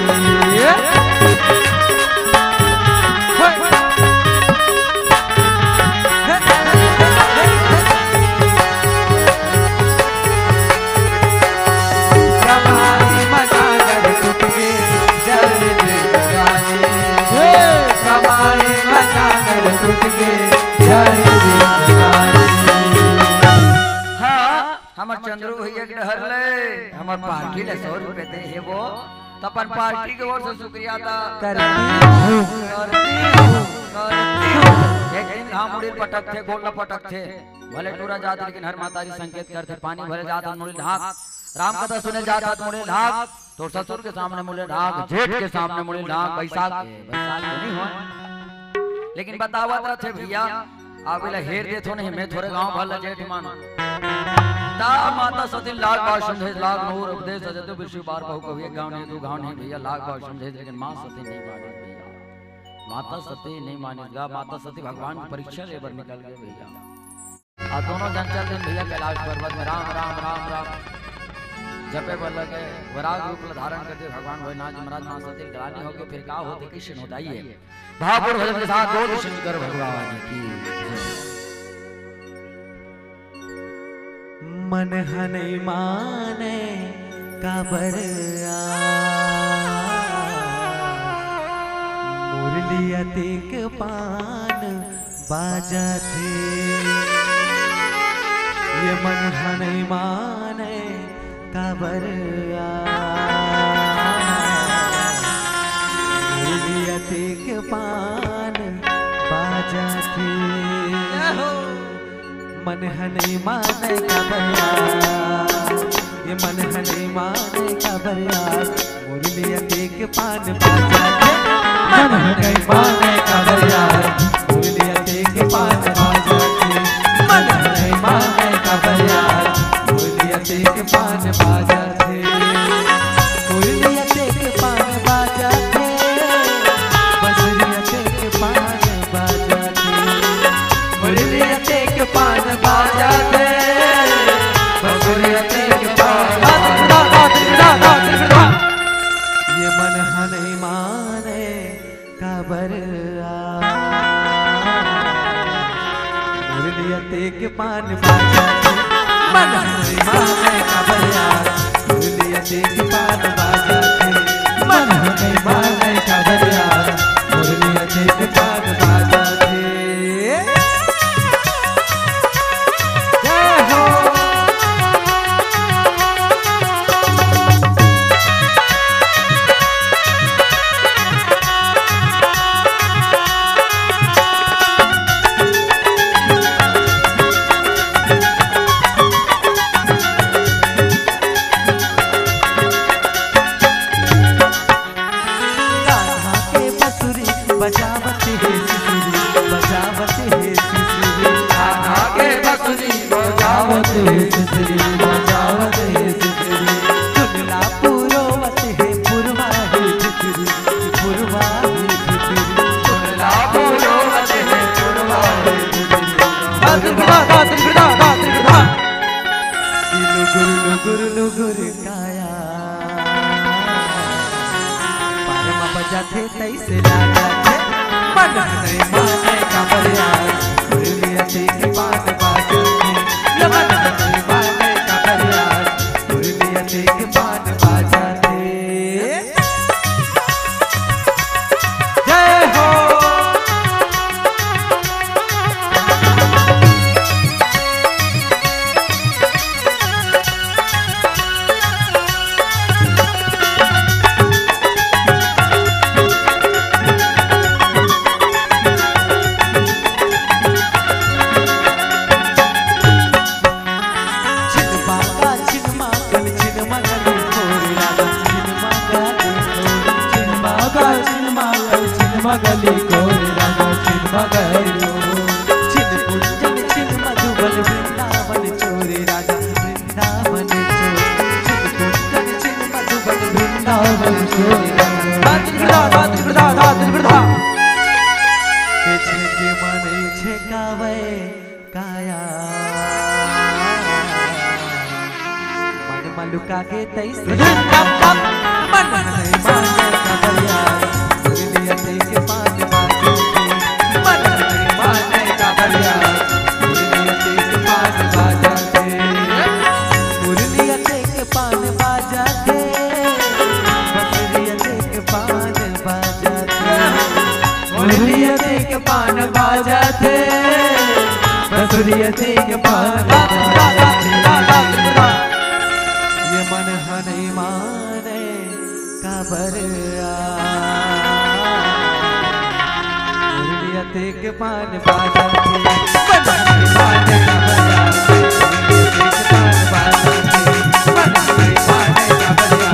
Speaker 2: हमर चंद्रू भैया के डहर ले हमर पार्टी ले 100 रुपए दे है वो तो अपन पार्टी के ओर से शुक्रिया अदा करती एक दिन घाम मुड़ी पटक थे गोल न पटक थे भले टूरा जात लेकिन हर मातारी संकेत करते पानी भरे जात मुड़ी ढाक राम कथा सुने जाता मुड़ी ढाक तो ससुर के सामने मुड़ी ढाक जेठ के सामने मुड़ी ढाक बैसाख नहीं हो लेकिन बतावत रहते भैया आवेला हेर दे थो नहीं मैं थोड़े गांव भल जेठ मानो ता माता सती लाख बार समझे लाख नूर उपदेश सजते विश्व बार बहु कभी गांव नहीं दो गांव नहीं भैया लाख बार समझे लेकिन मां सती नहीं माने भैया माता सती नहीं मानेगा माता सती भगवान की परीक्षा लेकर निकल गए भैया आ दोनों जन चल दिन भैया कैलाश पर्वत में राम राम राम राम जपे पर लगे वराग रूप धारण करते भगवान भोलेनाथ महाराज मां सती ग्रानी हो गए फिर का होते कृष्ण होताइए भावपूर्ण भजन के साथ बोल शंकर भगवान की
Speaker 1: मन हने माने काबर मुरलिया तेक पान बाजा थे ये मन हने माने काबर मुरलिया तेक पान बाजा थे मन हने माने खबरिया, ये मन हने माने खबरिया, मुरलिया देख पान बाजा के मन हने माने खबरिया, मुरलिया देख पान बाजा के मन हने माने खबरिया, मुरलिया देख पान बाजा थे, मुरलिया देख पान बाजा थे, बसुरिया देख पान बाजा थे, मुरलिया देख पान बाजा थे, बसुरिया देख पान ये मन हने माने खबरिया, मुरलिया देख पान बाजा थे, मन हने माने खबरिया, मुरलिया देख पान बाजा थे, मन हने माने खबरिया, मुरलिया देख पान बाजा थे। जय हो बजावत है सिसरी, बजावत है सिसरी, कान्हा के बसुरी बजावत है सिसरी, बजावत है सिसरी, सुनला पुरोवत है पुरवा है सिसरी, पुरवा है सिसरी, सुनला पुरोवत है पुरवा है सिसरी, लुगुर लुगुर काया पारमा बजाते तैसे लागा मन हने माने खबरिया, मुरलिया देख पान बाजा थे, मन हने माने खबरिया, मुरलिया देख पान बाजा थे। जय हो मगली कोरे राजा छिन मगलो, छिन कुंजन छिन मधुबन वृंदावन चोरे राजा वृंदावन चोरे, छिन कुंजन छिन मधुबन वृंदावन चोरे राजा के छे मने छेकावे काया मन मलुका के तैसे मन हने माने खबरिया, मुरलिया देख पान बाजा थे, मन हने माने खबरिया, मुरलिया देख पान बाजा थे, मुरलिया देख पान बाजा थे, बसुरिया देख पान बाजा थे, मुरलिया देख पान बाजा थे, बसुरिया देख पान बाजा थे। ये मन हने माने खबरिया, मुरलिया देख पान बाजा थे, मन हने माने खबरिया, मुरलिया देख पान बाजा थे, मन हने माने खबरिया,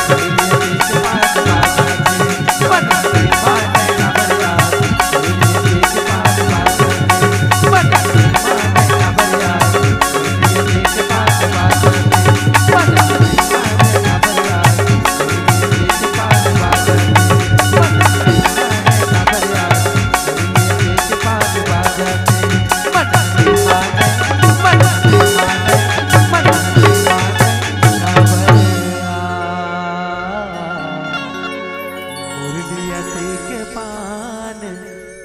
Speaker 1: मुरलिया देख पान बाजा थे, मन हने माने खबरिया, मुरलिया देख पान बाजा थे, मन हने माने खबरिया, मुरलिया देख पान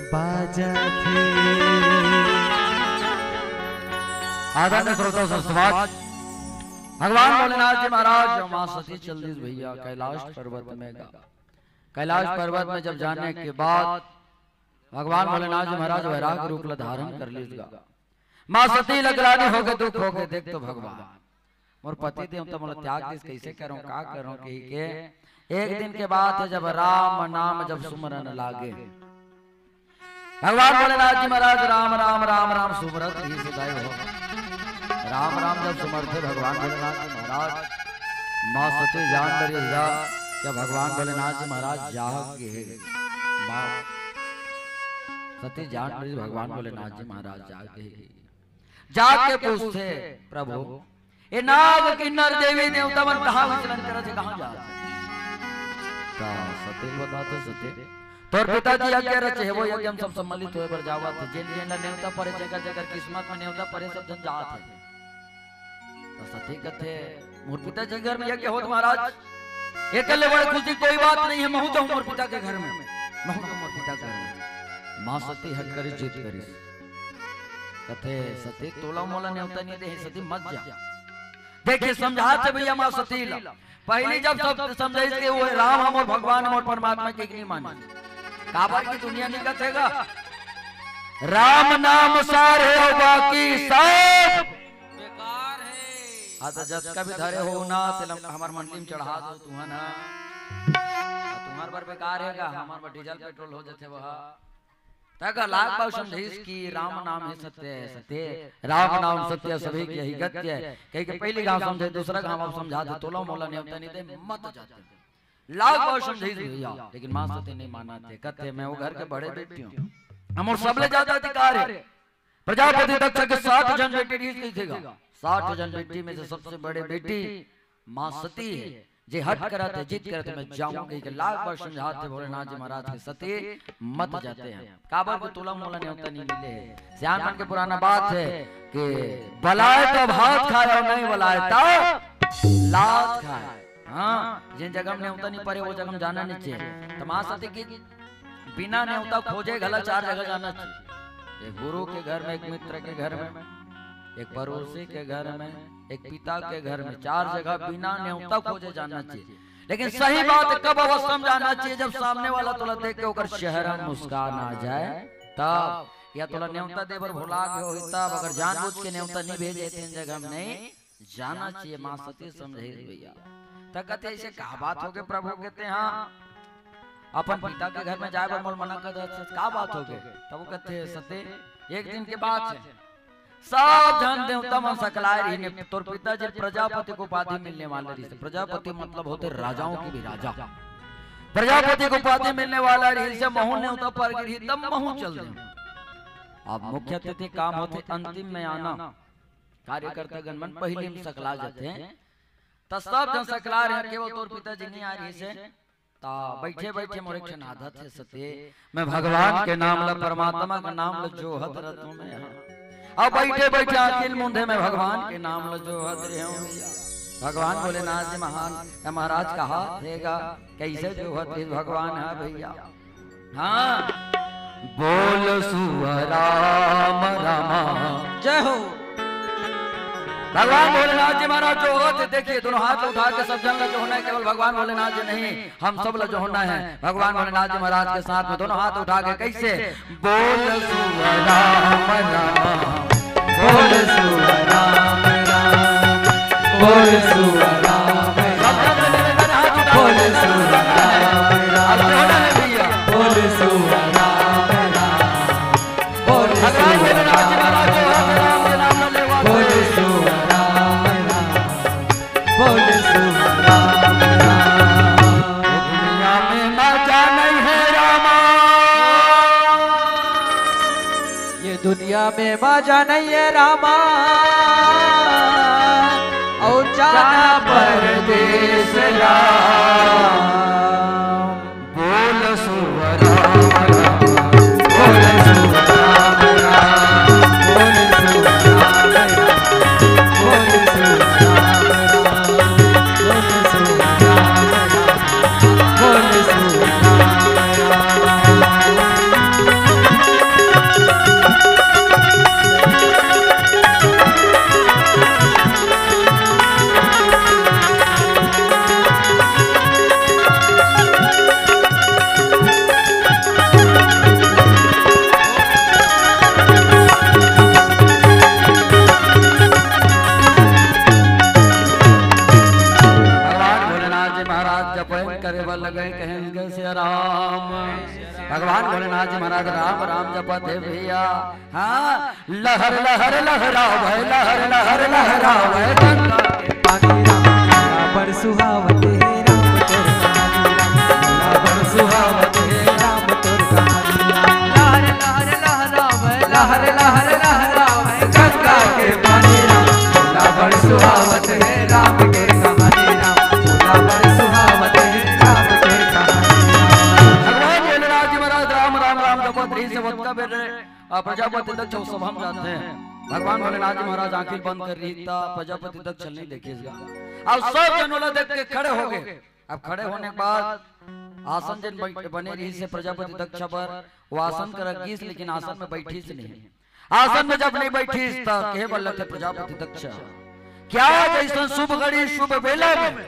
Speaker 1: बाजा थे, मन हने
Speaker 2: आदरणीय श्रोता समाज, भगवान भोलेनाथ जी महाराज और मां सती चंदीस भैया कैलाश पर्वत में कैलाश पर्वत में जब जाने के बाद भगवान भोलेनाथ जी महाराज वैराग रूप धारण कर लीजिएगा। मां सती लगलानी हो गए दुख हो गए, देख तो भगवान मोर पति देव तो मतलब त्याग दिस कैसे करूं का करूं कही के एक दिन के बाद जब राम नाम जब सुमरन लागे भगवान भोलेनाथ जी महाराज राम राम राम राम सुमरत ही सदाई हो। राम राम जब सुमरते भगवान भोलेनाथ जी महाराज, माँ सती जान डरी जा क्या भगवान भोलेनाथ जी महाराज जागे। माँ सती जान डरी भगवान भोलेनाथ जी महाराज जागे, जाके पूछते प्रभु ये नाग किन्नर देवी देवता मन कहाँ विचलन करे थे, कहाँ जा सती बताते सती तोर पिताजी आज्ञा रचे है वो यज्ञ हम सब सम्मिलित होए बर जावा थे। जिन जिन नेवता परे जगह जगह किस्मत में नेवता परे सब जन जात है। तो सती कथे मोर पिताजी घर में यज्ञ होत महाराज एकले बड़े खुशी कोई बात नहीं है, महू तो मोर पिता के घर में, महू तो मोर पिता के घर में। मां सती हट करी जीत करी कथे सती तोला मोला नेवता नहीं दे सती मत जा। देखिए समझाते भैया मां सती पहले जब सब समझे के वो राम हम और भगवान हम और परमात्मा के नहीं माने काबर की दुनिया नहीं कथेगा। राम नाम सार है और बाकी सब बेकार है। हाँ तो जब कभी धरे हो ना तिलम हमार मंडली में चढ़ा दो तुम्हारा ना तुम्हार पर बेकार है हमार पर डीजल पेट्रोल हो जाते वह तक लाख बार समझीस की राम नाम है सत्य है, सत्य राम नाम सत्य सभी की यही गत्य है। कहीं के पहली गांव समझे दूसरा गांव आप समझा दे तोला मोला नेवता नहीं दे मत जाते लाख बार समझीस भैया। लेकिन मां सती नहीं माना थे, कहते मैं वो घर के बड़े बेटी हूं, हम और सबले ज्यादा अधिकार है। प्रजापति दक्ष के 60 जन बेटी थेगा, 60 जन बेटी में से सबसे बड़े बेटी मां सती है। जे हट कराते जिद करते मैं जाऊंगी कि लाख बार समझाते भोलेनाथ जी महाराज के सती मत जाते हैं। काबर को तुला मोला नेवता नहीं मिले है। सियान मन के पुराना बात है कि बलाए तो भात खाए और नहीं बलाए तो लात खाए। हाँ जिन जगह में नेवता नहीं पड़े वो जगह में जाना नहीं चाहिए। तो मां सती की बिना नेवता खोजे गला 4 जगह जाना चाहिए। एक गुरु के घर में, एक मित्र के घर में, एक पड़ोसी के घर में, एक पिता के घर में, 4 जगह बिना नेवता खोजे जाना चाहिए। लेकिन सही बात कब अवस्था में जाना चाहिए जब सामने वाला तोला देख के ओकर चेहरा मुस्कान आ जाए तब, या तोला नेवता देवर भुला के हो तब। अगर जानबूझ के नेवता नहीं भेजे तीन जगह में नहीं जाना चाहिए। मां सती समझे भैया तक कहते ऐसे कहा बात हो गए प्रभु कहते हाँ अपन पिता के घर में जाए बर मोल मना कर का बात हो गए। तब वो कहते सती एक दिन के बाद है सब जन देवता मन सकलाए रही ने तोर पिताजी प्रजापति को उपाधि मिलने वाले रही। प्रजापति मतलब होते राजाओं के भी राजा। प्रजापति को उपाधि मिलने वाला रही से महू ने उतर पर गिरी तब महू चल दे। अब मुख्य अतिथि काम होते अंतिम में आना, कार्यकर्ता गणमन पहले में सकला जाते हैं। तब सब जन सकला रहे केवल तोर पिताजी नहीं आ रही से ता बैठे बैठे मोरे क्षण आदत है सते मैं भगवान के नाम ला परमात्मा का नाम ला जो हत रहूं मैं। अब बैठे बैठे अखिल मुंधे में भगवान के नाम ला जो हत रहूं। भगवान भोलेनाथ जी महान महाराज कहा देगा कैसे जो हत भगवान है भैया। हाँ बोल सुराम राम जय हो। भगवान भोलेनाथ जी महाराज जो होते देखिए दोनों हाथ उठा के सब जन जो होना है केवल भगवान भोलेनाथ जी नहीं हम सब जो होना है भगवान भोलेनाथ जी महाराज के साथ में दोनों हाथ उठा के कैसे बोल सुराम राम
Speaker 3: बोल सुराम राम बोल सुराम राम बोल सुराम राम बोल सुराम राम बोल भगवान भोलेनाथ जी महाराज जो राम के नाम ले बोल सुराम राम बोल सुराम राम। दुनिया में मजा नहीं है रामा, ये दुनिया में मजा नहीं है रामा और जाना परदेस राम। बोल सुराम राम बोल सुराम राम बोल सुराम राम बोल सुराम राम बोल सुराम राम।
Speaker 2: कहेंगे सिया राम। भगवान भोलेनाथ जी महाराज राम राम जपते भैया। हाँ लहर लहर लहराओ भाई लहर लहर लहराओ भाई गंगा के
Speaker 3: पानी राम बड़ सुहावत है राम तोर कहानी राम बड़ सुहावत है राम तोर कहानी लहर लहर लहराव लहर लहर लहराव गंगा के पानी राम बड़ सुहावत है राम तोर कहानी राम बड़ सुहावत है राम तोर कहानी।
Speaker 2: भगवान भोलेनाथ जी महाराज राम राम राम जपत से वत्ता बेटे प्रजापति दक्ष सब हम जाते हैं। भगवान भोलेनाथ जी महाराज आंखें बंद कर रही था, प्रजापति दक्ष चल नहीं देखिएगा। अब सब जनोला देख के खड़े हो गए। अब खड़े होने के बाद आसन जन बने रही से प्रजापति दक्ष पर वो आसन कर रखीस, लेकिन आसन में बैठी से नहीं। आसन में जब नहीं बैठी था कहे बल्ले थे प्रजापति दक्ष क्या जैसा शुभ घड़ी शुभ बेला में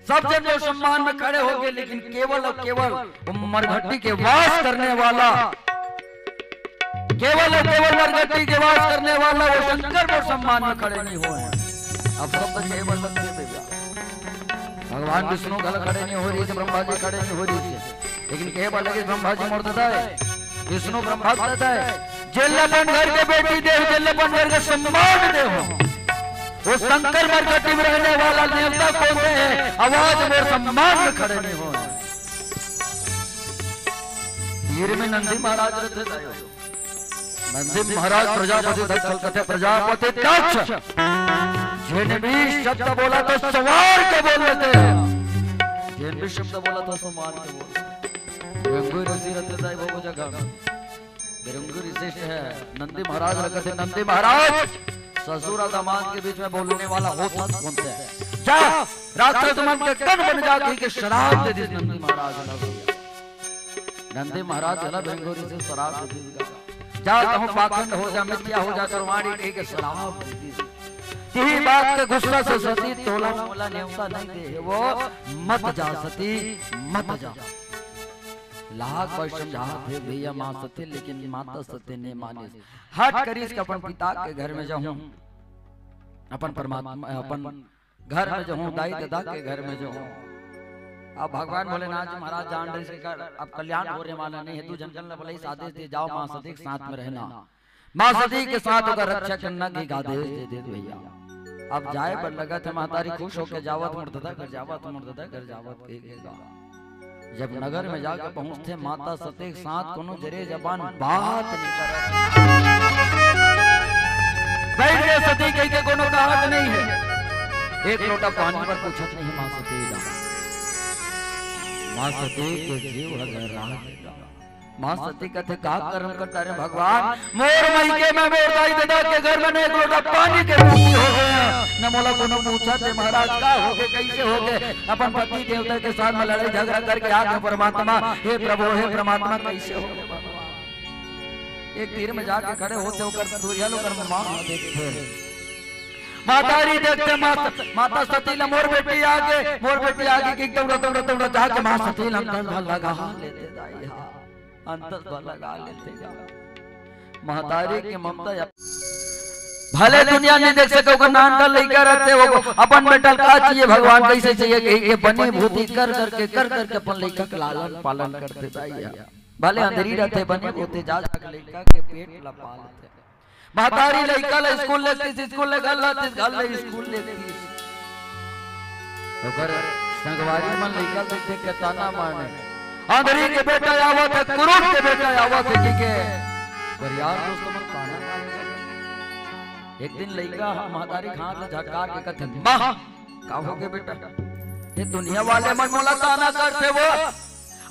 Speaker 2: सब जन जो सम्मान में खड़े हो गए, लेकिन केवल और केवल मरघट्टी के वास करने वाला केवल और केवल मरघट्टी के वास करने वाला वो शंकर वो सम्मान में खड़े नहीं हुए हैं। अब सब तो केवल भगवान विष्णु गल खड़े नहीं हो रही थे, ब्रह्मा जी खड़े नहीं हो रही थे, लेकिन केवल लगे ब्रह्मा जी मरता है, विष्णु ब्रह्मा देता है। जेलपन घर के बेटी देव जेलपन घर के सम्मान देव वो शंकर मरघट्टी में रहने वाला देवता कौन है, आवाज में सम्मान में खड़े नहीं हो। तीर में नंदी महाराज रहते थे। नंदी महाराज प्रजापति दक्ष कहते प्रजापति दक्ष जिन भी शब्द बोला तो सवार के बोल लेते हैं, जिन भी शब्द बोला तो सम्मान के बोल। रंगू ऋषि रहते थे वो जगह रंगू ऋषि है। नंदी महाराज कहते नंदी महाराज ससुर और दामाद के बीच में बोलने वाला होता कौन सा है? जा राक्षस मन के कण बन जाती के शराब दे दी नंदी महाराज। नंदी महाराज चला बेंगोरी से शराब दे दी। जा कहूं पाखंड हो जा मिथ्या हो जा करवाड़ी ठीक शराब दे दी। यही बात के गुस्सा से सती तोला मोला न्योता नहीं दे वो मत जा सती मत जा। लाख बार समझाते भैया माँ सत्य, लेकिन माता सत्य ने माने। हट करी इसके अपन पिता के घर में जाऊं, अपन परमात्मा अपन घर में जाऊं, दाई दादा के घर में जाऊं। अब भगवान भोलेनाथ जी महाराज जान रहे कर अब कल्याण होने वाला नहीं है। तू जनकल ने बोला इस आदेश दे जाओ माँ सती के साथ में रहना, माँ सती के साथ होकर रक्षा करना की आदेश दे भैया। अब जाए पर लगा था महतारी खुश होकर जावत मुर्दा कर जावत मुर्दा कर जावत कहेगा। जब नगर में जाकर पहुंचते माता सती के साथ कोनो जरे जबान बात नहीं कर बैठ गए। सती कह के कोनो कहत नहीं है, एक लोटा पानी पर पूछत नहीं माँ सती का। माँ सती के जीव लग रहा। माँ सती कहते का कर्म करता रे भगवान, मोर मईके में मोर दाई दादा के घर में एक लोटा पानी के पूछी हो गए। न मोला कोनो पूछा थे महाराज का हो गए कैसे हो गए। अपन पति देवता के साथ में लड़ाई झगड़ा करके आके परमात्मा हे प्रभु हे परमात्मा कैसे हो गए। एक तीर में जाके खड़े होते होकर सूर्य लोकर मां देखते मातारी देखते माता सती ल मोर बेटी आगे कि दौड़ा जाके मां सती ल लगा लेते दाई अंतर लगा लेते जा। महतारी के ममता भले दुनिया नहीं देख सके ओकर नान का लइका रहते वो अपन बेटल का चाहिए भगवान कैसे चाहिए कि बनी भूति कर करके अपन लइका के लालन पालन करते जाइए। भले अंधेरी रहते बने भूति जा जाके लइका के पेट ला पालते। महतारी लइका ला स्कूल लेती स्कूल ले गल स्कूल लेती ओकर संगवारी मन लइका देख के ताना मारने। अंधेरी के बेटा आवत है कुरूप के बेटा आवत है जी के पर यार दोस्तों मन ताना मारेगा। एक दिन लइका महतारी खां से झटकार के कहते वाह का हो गए बेटा ये दुनिया वाले मन मोला ताना करते वो।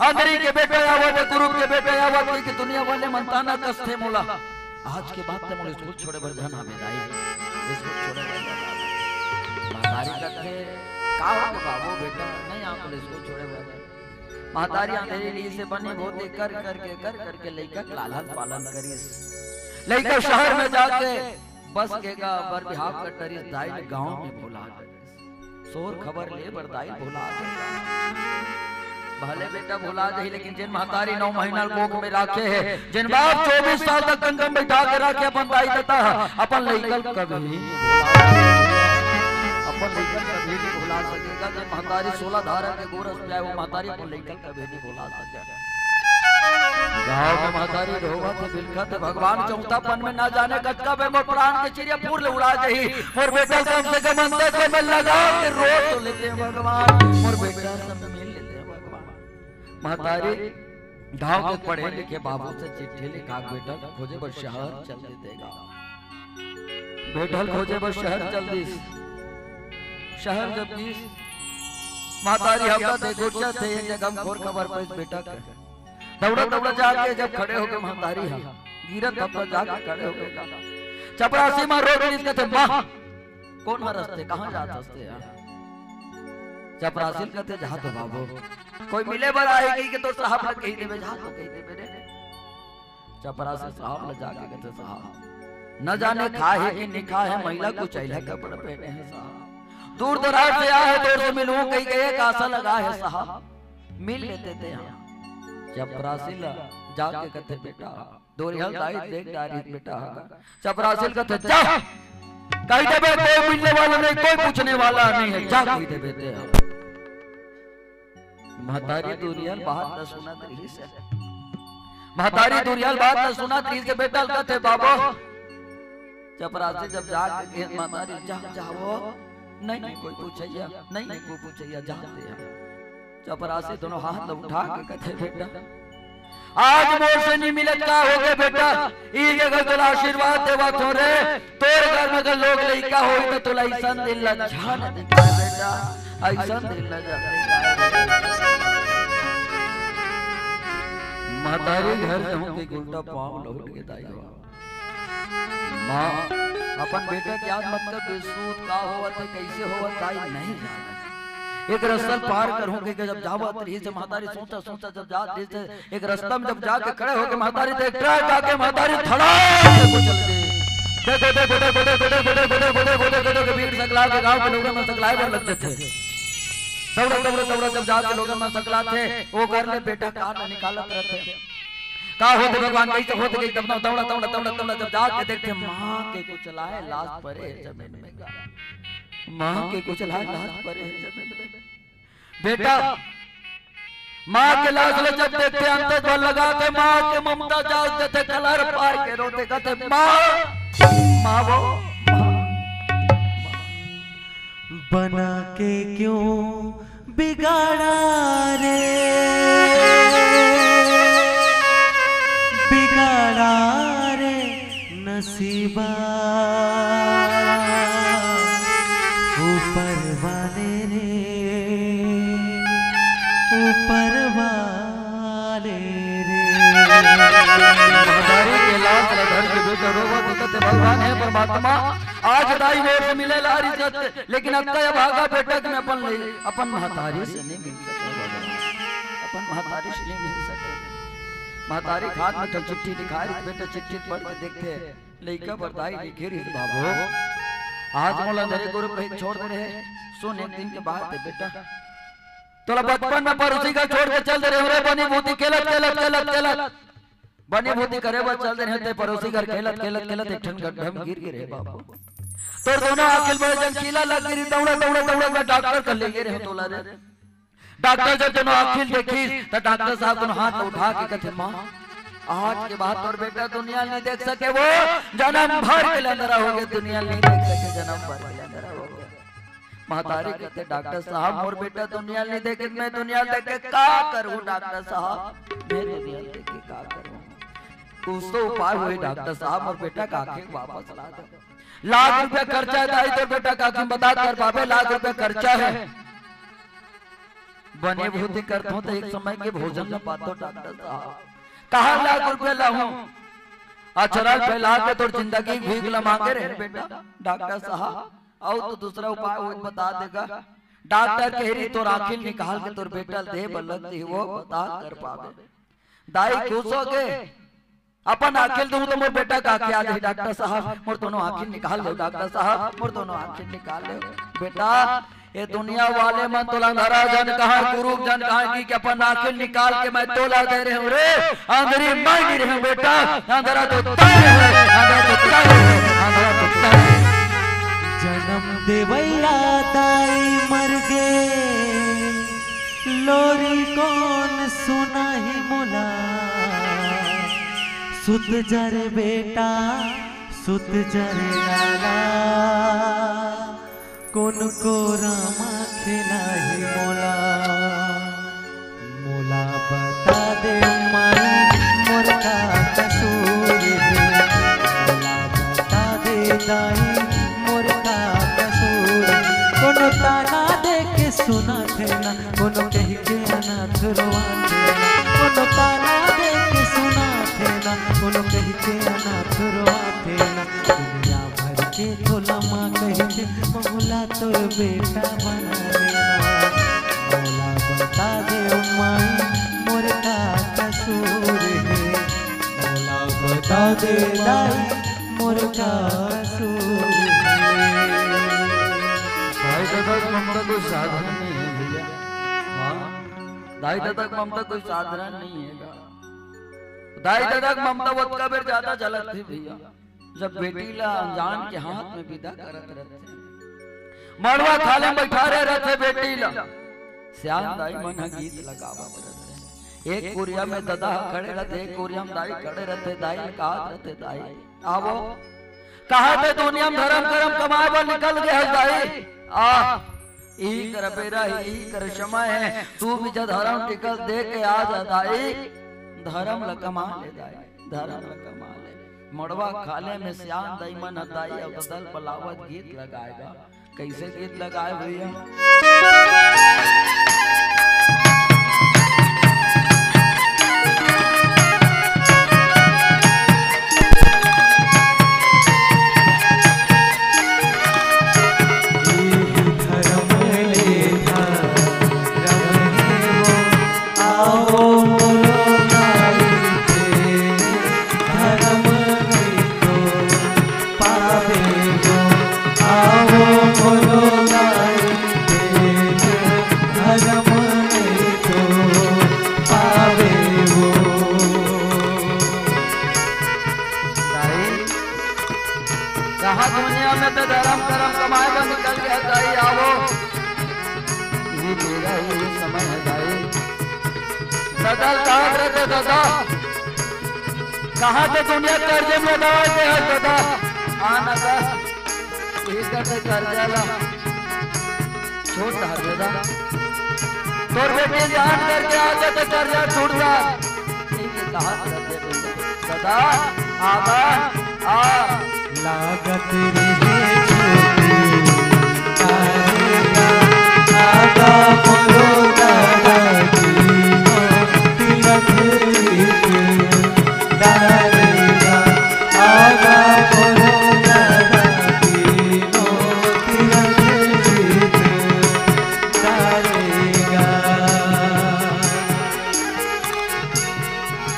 Speaker 2: अंधेरी के बेटा आवत है कुरूप के बेटा आवत है कि दुनिया वाले मन ताना कसते मोला। आज के बाद ते मोला स्कूल छोड़े बर जाना बेदाई स्कूल छोड़े बर जाना। महतारी कहते का हो बाबू बेटा नहीं आप स्कूल छोड़े बर। महतारी अंधेरी से बनी भूति कर करके लइका लालन पालन करी। लइका शहर में जाके बस केगा बर बिहाव कर टरी दाई गांव में भुला गए। सोर खबर ले बर दाई भुला गए। भले बेटा भुला जाही लेकिन जिन महतारी 9 महीना कोख में रखे है, जिन बाप 24 साल तक कंगन बैठा के रखे अपन दाई देता अपन लइकल कभी भुला अपन लेकर कभी नहीं भुला सकेगा। जब महतारी 16 धारा के गोरस जाए वो महतारी अपन लेकर कभी नहीं भुला सकेगा। गाँव में महतारी रोवत बिलखत भगवान चौथापन में ना जाने कटका में मोर प्राण के चिड़िया पूर्ल उड़ा जही। मोर बेटा कम से कम अंदर से मैं लगा के रो तो लेते हैं भगवान, मोर बेटा सब मिल लेते हैं भगवान। महतारी गाँव के पढ़े लिखे बाबू से चिट्ठी लिखा, बेटा खोजे बस शहर चल देगा, बेटल खोजे बस शहर चल दी। शहर जब दी महतारी हफ्ता थे गुर्जा थे जगम खोर खबर पर बेटा का दौड़ा दौड़ा जाके जब खड़े हो गए महतारी हा गिरत तब जाके खड़े हो गए। चपरासी में रोक इसके थे मां कौन है रास्ते कहां जात हस्ते यार। चपरासी कहते जा तो बाबू कोई मिले बड़ा आएगी कि तो साहब लग कही देवे जा तो कही देवे रे। चपरासी साहब लग जाके कहते साहब न जाने खा है कि निखा है महिला को चैला कपड़ा पहने हैं साहब, दूर दराज से आए दूर से मिलूं कहीं गए आशा लगा है साहब मिल लेते थे यहाँ। चपरासिल जाके कहते बेटा दोरिहल दाई देख डारी बेटा चपरासिल कहते जा कही देवे कोई मिलने वाला नहीं कोई पूछने वाला नहीं है जा कही देवे थे। महतारी दोरिहल बात न सुना रही से महतारी दोरिहल बात न सुना रही से बेटा कहते बाबू चपरासी जब जाके महतारी जा जाओ नहीं नहीं कोई पूछैया नहीं नहीं कोई पूछैया जाते हैं। चपरासी दोनों हाथ उठा के कहते बेटा आज मोर से नहीं मिलत का हो गए बेटा ई अगर तोला आशीर्वाद देवा थोरे तोर घर में अगर लोग लइका होई तो तोला ऐसन दिल ला जान दिखाए बेटा ऐसन दिल ला जान। महतारी घर से हूं के उल्टा पांव लौट के दाई मां अपन बेटा की याद मत कर बेसूद का होवत है कैसे होवत दाई नहीं जाना। एक रास्ता पार कर होंगे कि जब जावा तरी से महतारी सोचा सोचा जब जा से एक रास्ता में जब जाके खड़े होके महतारी देख ट्रक आके महतारी धड़ा को चल दे देखो देखो देखो देखो देखो देखो देखो देखो देखो भीड़ सकला के गांव के लोगों में सकलाए पर लगते थे। दौड़ा दौड़ा दौड़ा जब जाके लोगों में सकला थे वो घर ले बेटा कान निकालत रहते का होते भगवान कैसे होते गई तब दौड़ा दौड़ा दौड़ा दौड़ा जब जाके देखते मां के कुछ लाए लाश पड़े जमीन में मां के कुछ लाए लाश पड़े जमीन में बेटा मां के लाश ले जब देखते अंत तो लगा के मां के ममता जागते थे कलर पार के रोते कहते मां मां वो
Speaker 3: बना के क्यों बिगाड़ा रे बिगाड़ा रे नसीबा ऊपर वाले रे ऊपर वाले रे।
Speaker 2: महतारी के लाश घर के बेटा रोवा कहते भगवान है परमात्मा आज दाई मोर से मिले लारी सत्य लेकिन अब का भागा बेटा कि मैं अपन महतारी से नहीं मिल सका अपन महतारी से नहीं मिल सका। महतारी खात में तो चिट्ठी लिखाई बेटा चिट्ठी पढ़ के देखते लइका बरदाई लिखे रही बाबू आज मोला तेरे गुरु कहीं छोड़ दे रहे सुन एक दिन के बाद बेटा तोला बचपन में पड़ोसी का छोड़ के चल दे रहे रे बनी भूति खेलत खेलत खेलत खेलत बनी भूति करे बस चल दे रहे पड़ोसी घर खेलत खेलत खेलत एक ठन गड्ढा में गिर गिरे बाबू तो दोनों आखिल बड़े जन कीला लग गिरी दौड़ा दौड़ा दौड़ा डॉक्टर कर ले गए तोला रे। डॉक्टर जब दोनों आखिल देखी तो डॉक्टर साहब दोनों हाथ उठा के कहते मां आज के बाद और बेटा दुनिया नहीं देख सके वो जन्म भर के अंदर हो गए दुनिया नहीं देख सके जन्म भर के अंदर हो गए। महतारी कहते डॉक्टर साहब और बेटा दुनिया नहीं देखे मैं दुनिया देख के का करूं डॉक्टर साहब मैं दुनिया देख के का करूं कुछ तो उपाय हुए डॉक्टर साहब और बेटा का आंखें वापस ला दो लाख रुपया खर्चा है तो बेटा का आंखें बता कर बाबे लाख रुपया खर्चा है बने भूति करता हूं तो एक समय के भोजन न पाता डॉक्टर साहब कहा लाख रुपया लाऊं अचरल फैला के तो जिंदगी भीख ला मांगे रहे बेटा डॉक्टर साहब और तो दूसरा उपाय वो बता देगा डॉक्टर कह रही तो आखिर निकाल के तोर बेटा दे बलती वो बता कर पावे दाई खुश हो गए अपन आखिर दूं तो मोर बेटा का आंखें आ जाए डॉक्टर साहब मोर दोनों आंखें निकाल लो डॉक्टर साहब मोर दोनों आंखें निकाल लो बेटा ये दुनिया वाले मन तोला धरा जन कहा गुरु जन कहा कि अपन आंखें निकाल के मैं तोला दे रहे हूं रे अंदरी मैं गिर रहे हूं बेटा अंदरा तो तय है अंदरा तो तय है अंदरा तो तय है
Speaker 3: जन्म देवैया दाई मर गे लोरी कौन सुना ही मोला सुत जर बेटा सुत जर लाला कौन को रामा खेला ही मोला मोला बता दे माई मोर का कसूर है मोला बता दे दाई मोर का कसूर कोनो ताना दे के सुना थे ना कोनो कह के अनाथ रोवा थे कोनो ताना दे के सुना थे ना कोनो कह के अनाथ रोवा थे ना दुनिया भर के तोला माँ कह के मोला तोर बेटा बना देना मोला बता दे माई मोर का कसूर है मोला बता दे दाई मोर का कसूर है।
Speaker 2: दाई दादा की ममता कोई साधारण नहीं है भैया। हाँ, दाई दादा की ममता कोई साधारण नहीं है। दाई दादा की ममता वो कबीर ज्यादा झलक थी भैया जब बेटी ला अनजान के हाथ में विदा करत रहते मड़वा थाले बैठा रहते बेटी ला श्याम दाई मन गीत लगावत रहते एक कोरिया में दादा खड़े रहते एक कोरिया में दाई खड़े रहते दाई कहत रहते दाई आवो कहा थे दुनिया में धर्म कर्म कमाए पर निकल गए दाई आ ई कर बेरा ई कर समय है तू भी जब धर्म टिकल दे के आ जा दाई धर्म ल कमा ले दाई धर्म ल कमा ले मड़वा खाले में श्याम दाई मन दाई अब दल पलावत गीत लगाएगा कैसे गीत लगाए भैया दुनिया में तो धर्म कर्म कमाए पर निकल गया दाई आवो ये मेरा ये समय है दाई दादा कहाँ रहते दादा कहाँ से दुनिया कर्जे में दवाते हैं दादा आना का ये करते कर्जा ला छोड़ रहा दादा तोर बेटे जान करके आ जाते कर्जा छूट जा ये कहाँ रहते दादा आवा आ
Speaker 3: लागत रहे छोटी आगा बोलो दादाजी तिलक डालेगा आगा बोलो दादाजी तिलक डालेगा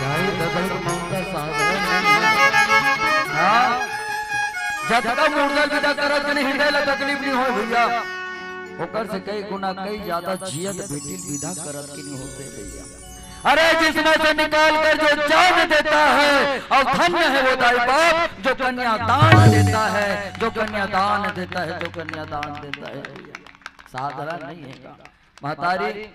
Speaker 2: दाई दादा की ममता साधारण हाँ जब तक मुर्दा विदा करत नहीं हृदय ला तकलीफ नहीं हो भैया होकर से कई गुना कई ज्यादा जियत बेटी विदा करत की नहीं होते भैया अरे जिसमें से निकाल कर जो जान देता है और धन्य है वो दाई बाप जो कन्या दान देता है जो कन्या दान देता है जो कन्या दान देता है साधारण नहीं है महतारी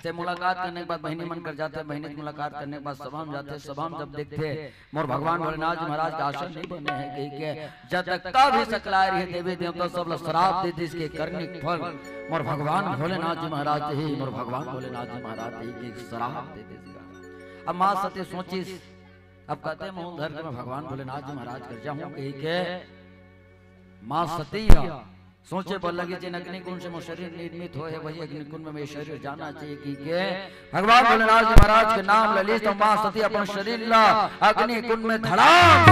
Speaker 2: से मुलाकात करने के बाद बहनी मन कर जाते हैं बहनी से मुलाकात करने के बाद सभा में जाते हैं सभा में जब देखते मोर भगवान भोलेनाथ महाराज का आसन नहीं बने हैं कहीं के जब तक का भी सकलाए रही देवी देवता सब लोग शराब दे दी इसके करने के फल मोर भगवान भोलेनाथ जी महाराज ही मोर भगवान भोलेनाथ जी महाराज ही के शराब दे दी इसका अब माँ सत्य सोची अब कहते हैं मोहन धर में भगवान भोलेनाथ जी महाराज कर जाऊं कहीं के माँ सती सोचे पर लगे जिन अग्निकुंड से शरीर निर्मित हो है वही अग्निकुंड में शरीर जाना चाहिए कि के भगवान भोलेनाथ जी महाराज के नाम ललित तो मां सती अपन शरीर ला अग्निकुंड में धड़ाम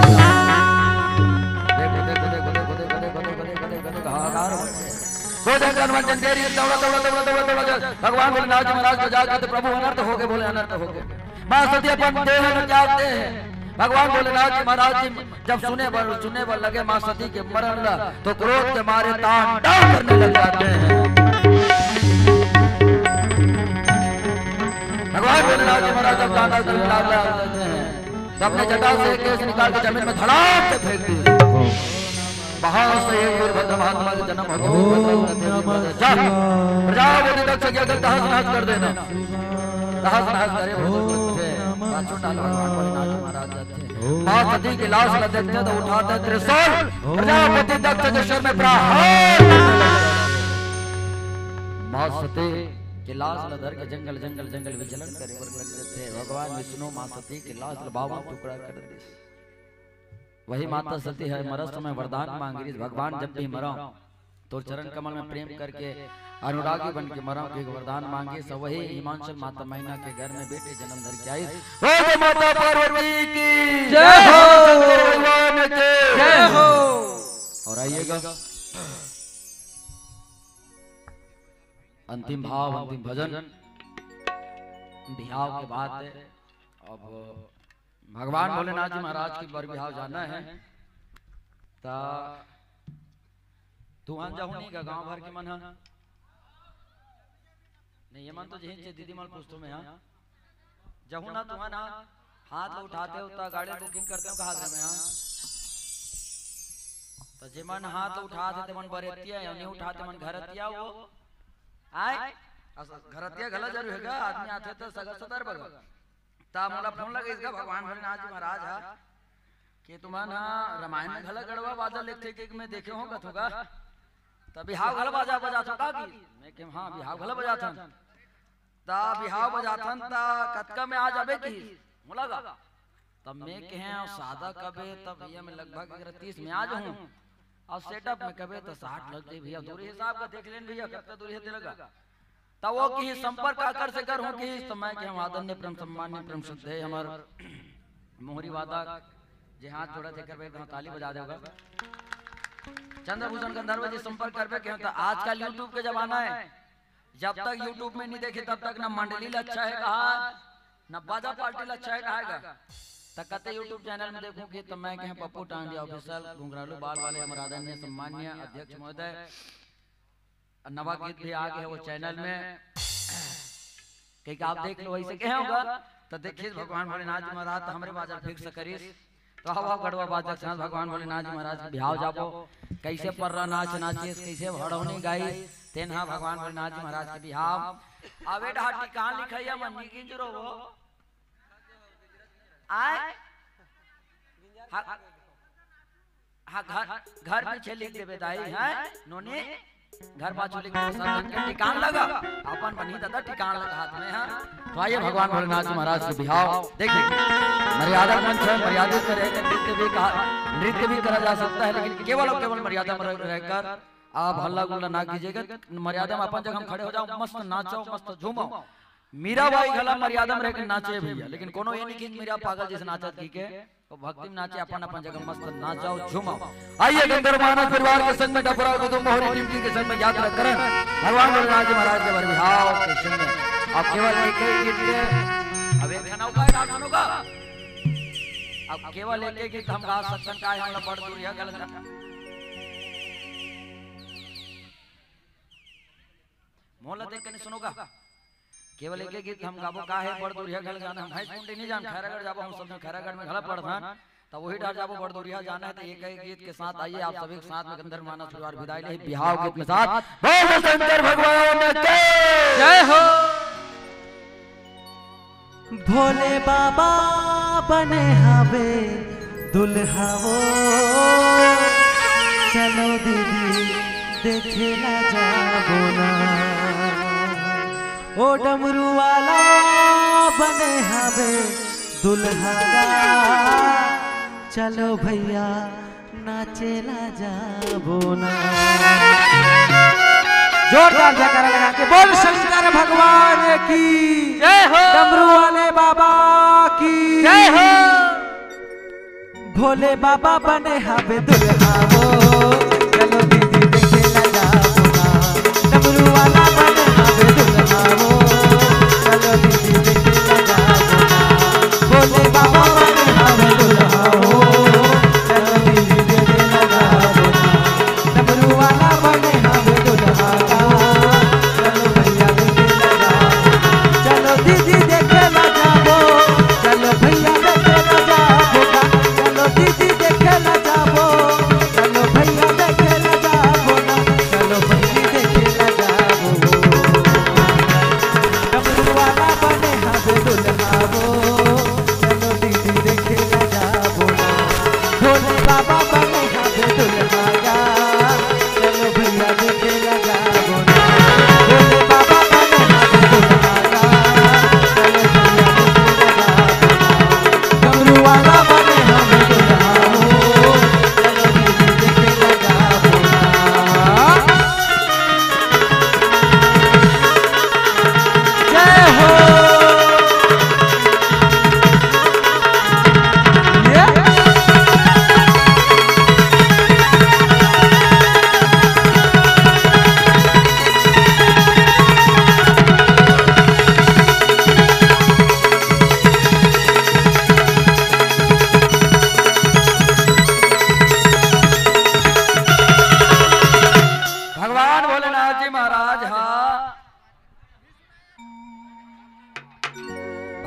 Speaker 2: देखो देखो देखो देखो देखो देखो देखो देखो देखो हाहाकार दो जगन वंचन तेरी दौड़ा दौड़ा दौड़ा दौड़ा दौड़ा भगवान भोलेनाथ जी महाराज को जाकर प्रभु अनर्थ हो गए बोले अनर्थ हो गए मां सती अपन देह में जाते हैं भगवान भोलेनाथ जी महाराज जी जब सुने पर लगे मां सती के मरण ला तो क्रोध के मारे तांडव करने लग जाते हैं भगवान भोलेनाथ जी महाराज जब तांडव करने लग जाते हैं तो अपने जटा से केस निकाल के जमीन में धड़ाम से फेंक दिए महासे गुरुभद्र महात्मा के जन्म प्रजापति दक्ष के अगर तहस नहस कर देना तहस नहस करे महाराज माँ सती की लाश न देखते तो उठाते त्रिशूल प्रजापति दक्ष के सिर में प्रहार माँ सती की लाश लधर के जंगल जंगल जंगल विचलन करे लग देते भगवान विष्णु माँ सती की लाश बावन टुकड़ा कर दे। वही माता सती है मरस समय वरदान मांगी भगवान जब भी मरा तो चरण कमल में प्रेम करके अनुरागी बन के मरा के वरदान मांगे सब वही हिमांचल माता मैना के घर में बेटे जन्म धर के आई। माता पार्वती की जय हो भगवान की जय हो। और आइएगा अंतिम भाव अंतिम भजन बिहाव के बाद अब भगवान भोलेनाथ जी महाराज की बर बिहाव जाना है ता तुहान जाहुनी का गांव भर के मन है नहीं ये मन तो जहीं से दीदी मल पूछतो में हां जहू ना तुहान हाथ उठाते हो ता गाड़ी बुकिंग करते हो का हाथ में हां तो जे मन हाथ उठाते ते मन बरेतिया या नहीं उठाते मन घरतिया वो आय घरतिया गला जरूर हैगा आदमी आते तो सगर सदर बगा ता मोला फोन लगे इसका भगवान भोलेनाथ जी महाराज हा कि तुमान रामायण में घला गड़वा बाजा लिखते कि मैं देखे हो कथोगा तब बिहाव घला बाजा बजातो का की मैं कि हां बिहाव घला बजाथन ता बिहाव बजाथन ता कतका में आ जाबे की मोलागा तब मैं कहे सादा कबे तब ये में लगभग 30 में आ जाऊं और सेटअप में कबे तो 60 लग जाए भैया दूरी हिसाब का देख लेन भैया कितना दूरी है लगा तब वो की संपर्क आकर से कर हूं कि समय के हम आदरणीय प्रेम सम्माननीय प्रेम शुद्ध है हमार मोहरी वादा जे हाथ जोड़ा थे करबे तो ताली बजा देगा चंद्रभूषण गंधर्व जी संपर्क करबे के तो आजकल YouTube के जमाना है जब तक YouTube में नहीं देखे तब तक ना मंडली अच्छा है कहा ना बाजा पार्टी अच्छा है कहागा तकते YouTube चैनल में देखूं कि तो मैं कहे पप्पू टांडिया ऑफिशियल घुंघरालू बाल वाले हमारे आदरणीय सम्माननीय अध्यक्ष महोदय नवा गीत भी आ गए है वो चैनल में कहीं आप देख लो वैसे कहे होगा तो देखिए भगवान भोलेनाथ जी महाराज तो हमरे बाजार फिक्स करिस तो हवा गड़वा बाजार साथ भगवान भोलेनाथ जी महाराज के बिहाव जाबो कैसे पर्रा नाच नाचिस कैसे भड़ौनी गाई तेन हा भगवान भोलेनाथ जी महाराज के बिहाव आवे ढाटी कहां लिखैया मन्नी की जरो वो आए हां घर पीछे लिख देबे दाई है नोनी घर बाजू लिख के ठिकान लगा अपन बनी दादा ठिकान लगा हाथ में हां तो आइए भगवान भोलेनाथ जी महाराज के बिहाव देखिए मर्यादा मंच है मर्यादित में रहकर नृत्य भी करा जा सकता है लेकिन केवल और केवल मर्यादा में रहकर आप हल्ला गुल्ला ना कीजिएगा मर्यादा में अपन जगह हम खड़े हो जाओ मस्त नाचो मस्त झूमो मीराबाई गला मर्यादा में रहकर नाचे भैया लेकिन कोनो ये नहीं कि मीरा पागल जैसे नाचत की के तो भक्ति में नाचे अपन अपन जगह मस्त नाच जाओ झूमाओ। आइए गंधर्व मानस परिवार के संग में डबरा को तुम मोहरी टीम के संग में यात्रा करें भगवान भोलेनाथ जी महाराज के बिहाव के संग में अब केवल एक ही गीत के अब एक खाना का डांस होगा अब केवल एक ही गीत हम गा सकते हैं काहे हम बड़ दूर है गलत मोहल्ला देख के नहीं सुनोगा केवल एक गीत हम गाबो का है बड़ दूरिया गल जाना हम हाई कुंडी नहीं जान खैरागढ़ जाबो हम सब खैरागढ़ में घला पड़थान तब वही डाल जाबो बड़ दूरिया जाना है तो एक ही गीत के साथ आइए आप सभी के साथ में गंधर्व मानस परिवार विदाई ले बिहाव गीत के साथ बोल शंकर भगवान की जय हो।
Speaker 3: भोले बाबा बने हवे दुल्हा वो चलो दीदी देखे ना जाबो ना ओ डमरू वाला बने हवे दुल्हा चलो भैया नाचे ना जाबो ना।
Speaker 1: जोरदार जयकारा लगा के बोल शंकर भगवान की जय हो डमरू वाले बाबा की जय हो। भोले बाबा बने हवे दुल्हा वो चलो दीदी देखे ना जाबो ना डमरू वाला बने हवे दुल्हा वो चलो दीदी देखे ना जाबो ना भोले बाबा बने हवे दुल्हा वो चलो दीदी देखे ना जाबो ना डमरू वाला बने हवे दुल्हा चलो भैया देखे ना जाबो चलो दीदी देखे ना जाबो चलो भैया देखे ना जाबो चलो दीदी देखे ना जाबो चलो भैया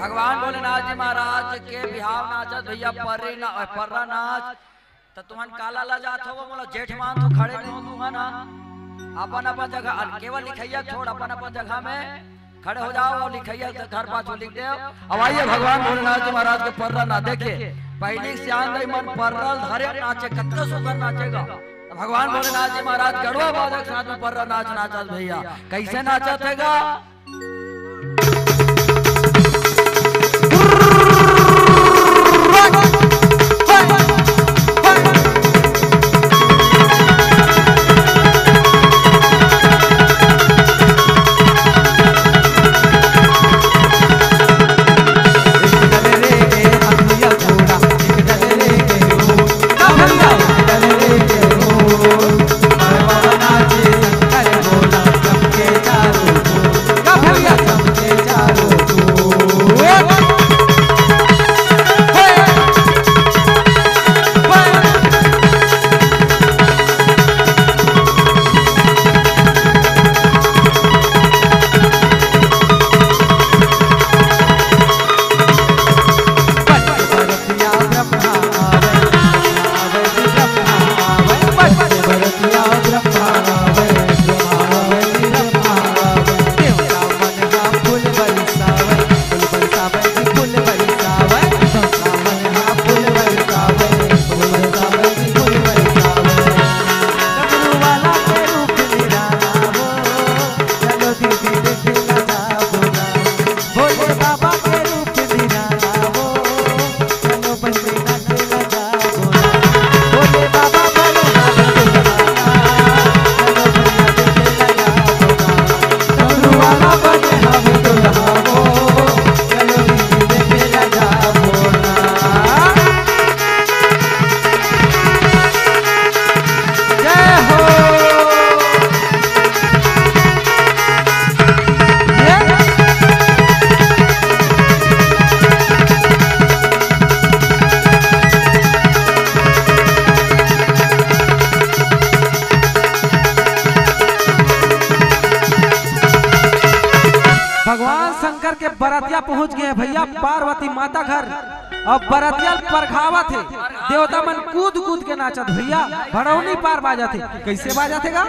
Speaker 2: भगवान भोलेनाथ जी महाराज के बिहाव नाचत भैया पर्रा नाच तो तुमन काला ला जात हो मोला जेठमान तो खड़े नहीं हो दूंगा ना अपन अपन जगह केवल लिखैया छोड़ अपन अपन जगह में खड़े हो जाओ और लिखैया घर पाछू लिख दे। अब आइए भगवान भोलेनाथ जी महाराज के पर्रा ना देखे पहले श्याम दई मन पर्रा हरे नाचे कत्ते सुंदर नाचेगा। भगवान भोलेनाथ जी महाराज गढ़वा बाजक साथ में पर्रा नाच नाचत भैया कैसे नाचत हैगा।
Speaker 1: बरातिया पहुंच गए भैया पार्वती माता घर। अब बरातिया परखावा थे देवता मन कूद कूद के नाचत भैया भड़ौनी पार बाजा थे। कैसे बाजा थे गा?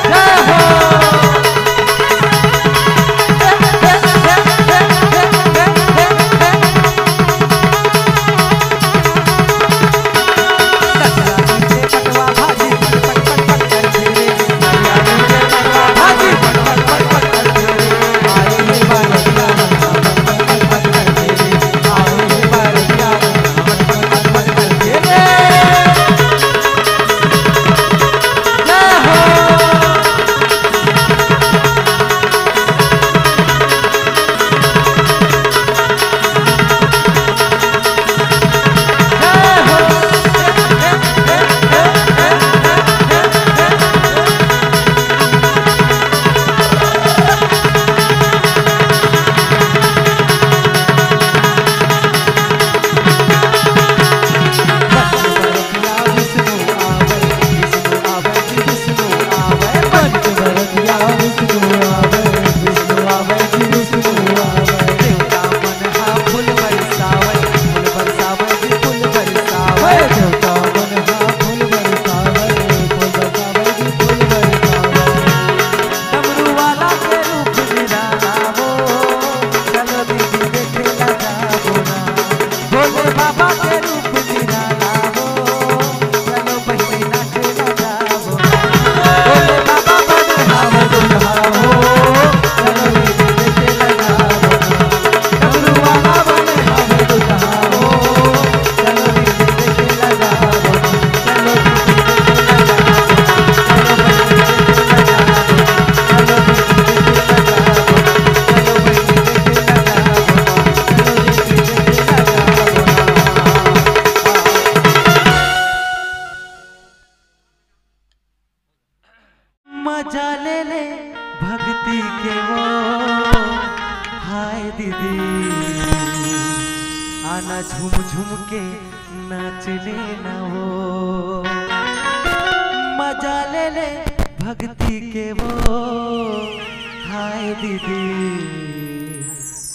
Speaker 1: जय हो मजा ले ले भक्ति के वो हाय दीदी आना झूम झूम के नाच लेना वो मजा ले ले भक्ति के वो हाय दीदी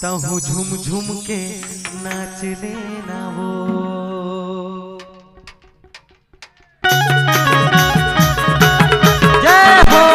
Speaker 1: तहु झुम झुम के नाच लेना वो। जय हो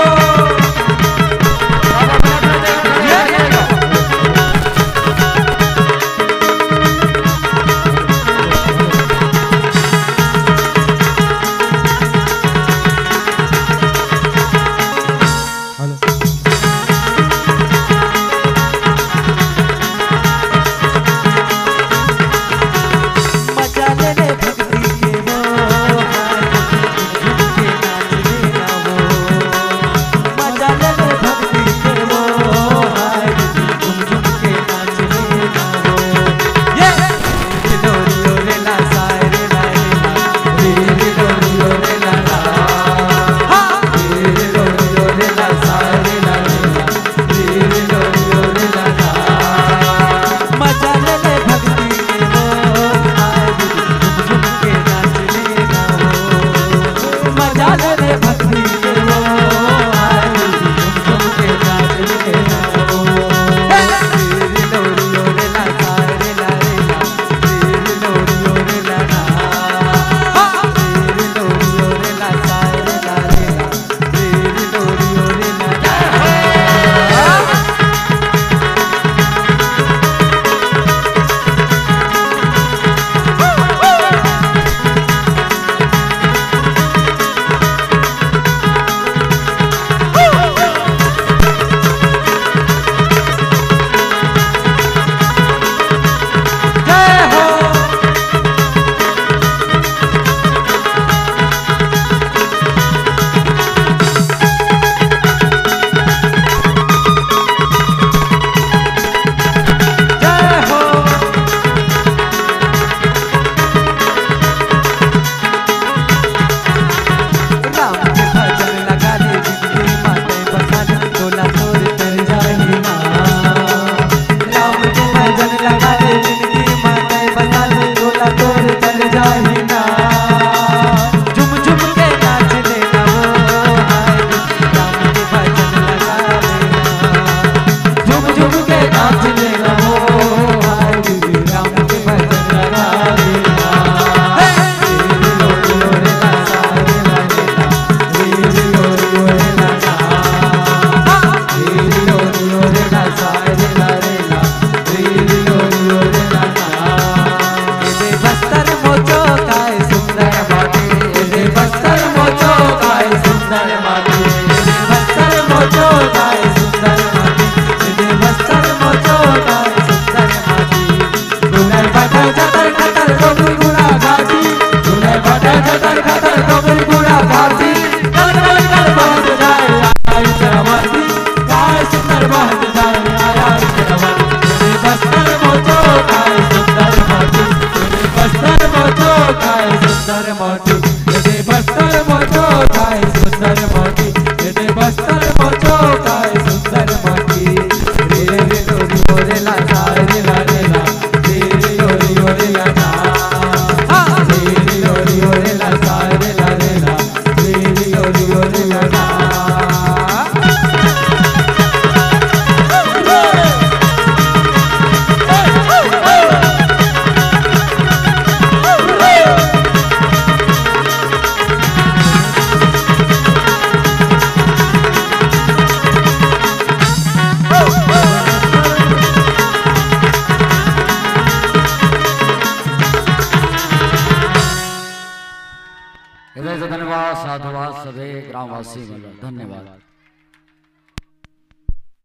Speaker 2: धन्यवाद साधुवाद सभी ग्रामवासी धन्यवाद।